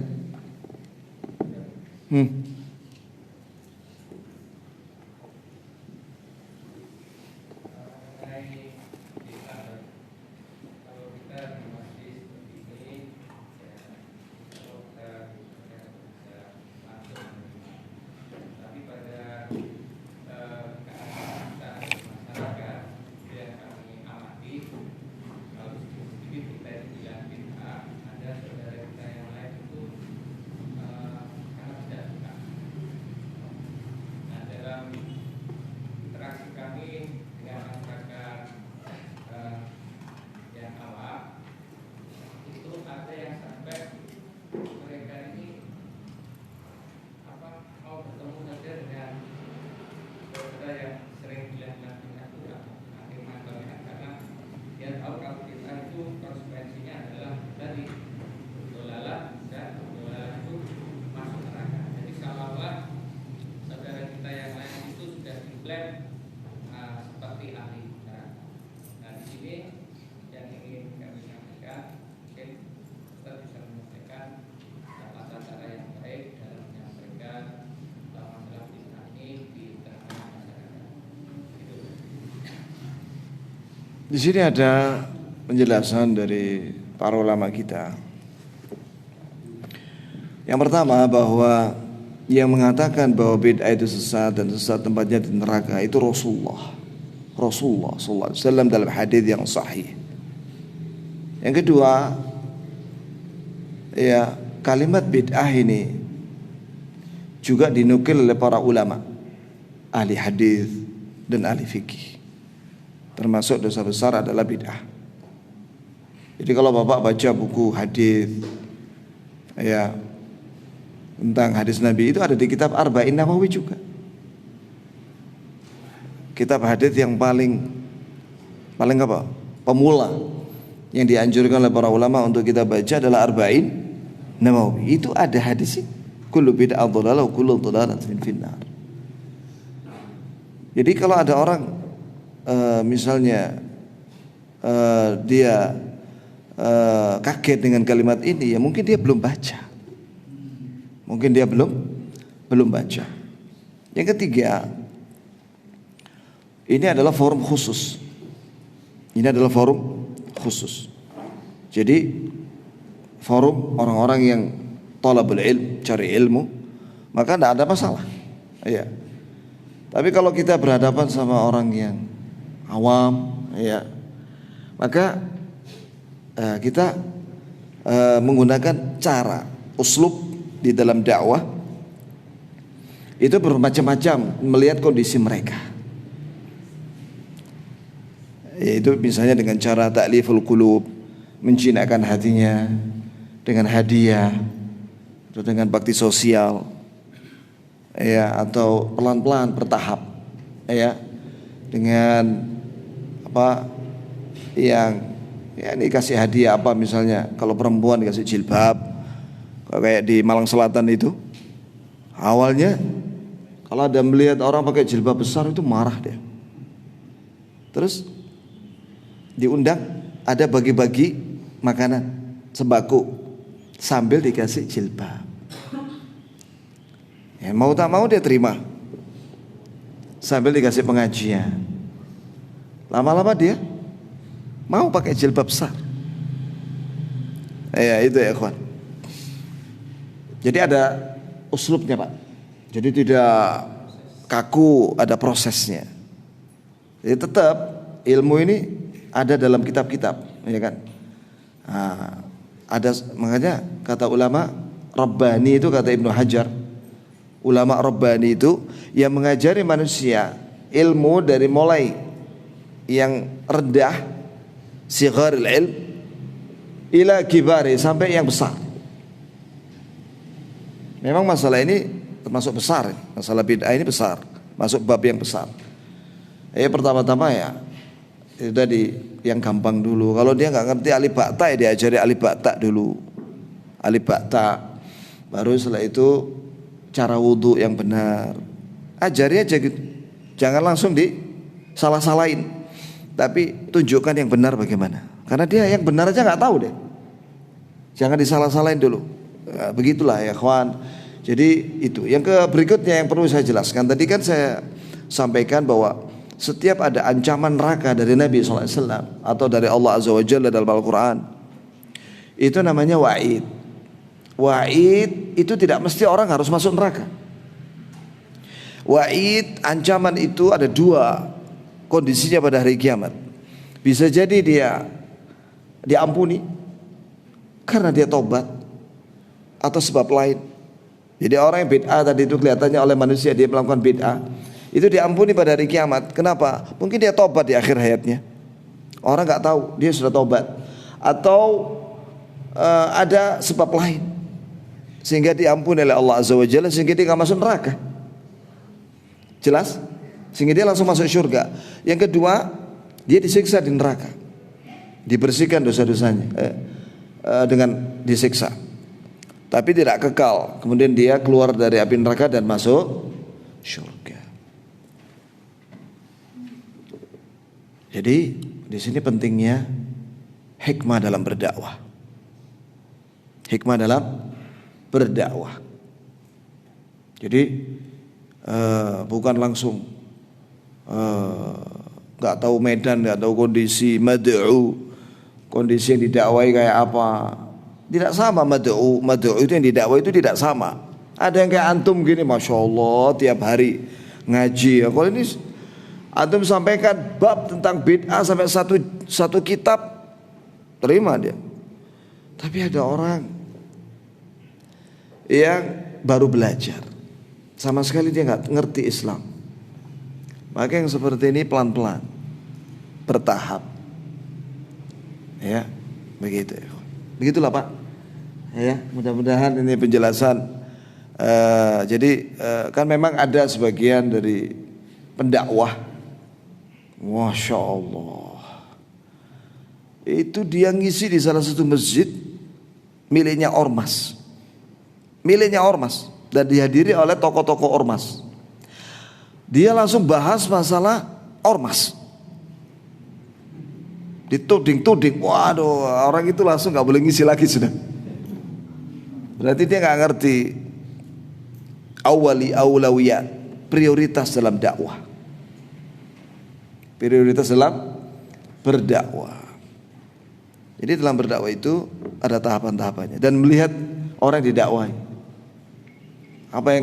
Di sini ada penjelasan dari para ulama kita. Yang pertama bahwa yang mengatakan bahwa bid'ah itu sesat dan sesat tempatnya di neraka itu Rasulullah sallallahu alaihi wasallam dalam hadis yang sahih. Yang kedua, ya kalimat bid'ah ini juga dinukil oleh para ulama, ahli hadis dan ahli fikih. Termasuk dosa besar adalah bid'ah. Jadi kalau Bapak baca buku hadis ya tentang hadis Nabi itu ada di kitab Arba'in Nawawi juga. Kitab hadis yang paling apa? Pemula yang dianjurkan oleh para ulama untuk kita baca adalah Arba'in Nawawi. Itu ada hadis kullu bid'ah dhalalah wa kullu dhalalatin finnar. Jadi kalau ada orang misalnya dia kaget dengan kalimat ini, ya mungkin dia belum baca. Mungkin dia belum baca. Yang ketiga, ini adalah forum khusus. Ini adalah forum khusus. Jadi forum orang-orang yang talabul ilm, cari ilmu, maka tidak ada masalah. Ya. Tapi kalau kita berhadapan sama orang yang awam, ya, maka kita menggunakan cara uslub di dalam dakwah itu bermacam-macam melihat kondisi mereka. Yaitu misalnya dengan cara ta'liful qulub, menjinakkan hatinya dengan hadiah atau dengan bakti sosial, ya, atau pelan-pelan bertahap, ya, dengan apa yang Ya ini kasih hadiah apa misalnya, kalau perempuan dikasih jilbab, kayak di Malang Selatan itu. Awalnya kalau ada melihat orang pakai jilbab besar itu marah dia. Terus diundang, ada bagi-bagi makanan, sembako sambil dikasih jilbab. Ya, mau tak mau dia terima. Sambil dikasih pengajian. Lama-lama dia mau pakai jilbab besar. Ya itu ya kawan. Jadi ada uslubnya Pak. Jadi tidak kaku, ada prosesnya. Jadi tetap ilmu ini ada dalam kitab-kitab, ya kan? Nah, ada, makanya kata ulama Rabbani itu, kata Ibnu Hajar, ulama Rabbani itu yang mengajari manusia ilmu dari mulai yang rendah, sigharil ilm, ila kibari, sampai yang besar. Memang masalah ini termasuk besar, masalah bid'ah ini besar, masuk bab yang besar. Pertama-tama ya itu tadi yang gampang dulu. Kalau dia nggak ngerti alif ba ta, ya diajari alif ba ta dulu, alif ba ta. Baru setelah itu cara wudhu yang benar, ajari aja gitu. Jangan langsung salah-salahin, tapi tunjukkan yang benar bagaimana. Karena dia yang benar aja nggak tahu deh. Jangan disalah-salahin dulu. Nah, begitulah ya kawan. Jadi itu. Yang berikutnya yang perlu saya jelaskan. Tadi kan saya sampaikan bahwa setiap ada ancaman neraka dari Nabi SAW atau dari Allah Azza wa Jalla dalam Al-Quran, itu namanya wa'id. Wa'id itu tidak mesti orang harus masuk neraka. Wa'id, ancaman itu ada dua kondisinya pada hari kiamat. Bisa jadi dia diampuni karena dia tobat atau sebab lain. Jadi orang yang bid'ah tadi itu kelihatannya oleh manusia dia melakukan bid'ah, itu diampuni pada hari kiamat. Kenapa? Mungkin dia tobat di akhir hayatnya. Orang nggak tahu dia sudah tobat, atau ada sebab lain sehingga diampuni oleh Allah Azza wa Jalla, sehingga dia nggak masuk neraka. Jelas? Sehingga dia langsung masuk surga. Yang kedua, dia disiksa di neraka, dibersihkan dosa-dosanya dengan disiksa, tapi tidak kekal. Kemudian dia keluar dari api neraka dan masuk surga. Jadi di sini pentingnya hikmah dalam berdakwah. Hikmah dalam berdakwah. Jadi bukan langsung nggak tahu medan, nggak tahu kondisi mad'u, kondisi yang didakwai kayak apa. Tidak sama mad'u itu yang didakwai itu tidak sama. Ada yang kayak antum gini, masya Allah tiap hari ngaji. Kalau ini antum sampaikan bab tentang bid'ah sampai satu kitab, terima dia. Tapi ada orang yang baru belajar, sama sekali dia nggak ngerti Islam. Maka yang seperti ini pelan-pelan, bertahap, ya begitu. Begitulah Pak. Ya, mudah-mudahan ini penjelasan. Jadi kan memang ada sebagian dari pendakwah, masya Allah, itu dia ngisi di salah satu masjid miliknya ormas, dan dihadiri oleh tokoh-tokoh ormas. Dia langsung bahas masalah ormas, dituding, waduh, orang itu langsung nggak boleh ngisi lagi sudah. Berarti dia nggak ngerti awlawiyat, prioritas dalam dakwah, prioritas dalam berdakwah. Jadi dalam berdakwah itu ada tahapan-tahapannya, dan melihat orang yang didakwai. Apa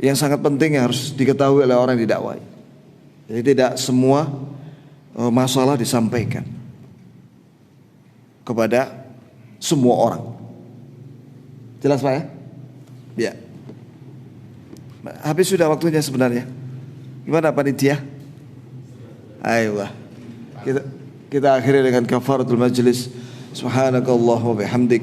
yang sangat penting yang harus diketahui oleh orang yang didakwai. Jadi tidak semua masalah disampaikan kepada semua orang. Jelas Pak ya? Ya. Habis sudah waktunya sebenarnya. Gimana panitia? Ayo. Kita akhiri dengan kafaratul majlis. Subhanakallah wa bihamdik,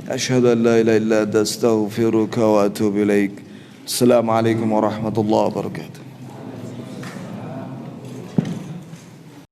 asyhadu an la ilaha illa anta astaghfiruka wa atubu ilaik. Assalamualaikum warahmatullahi wabarakatuh.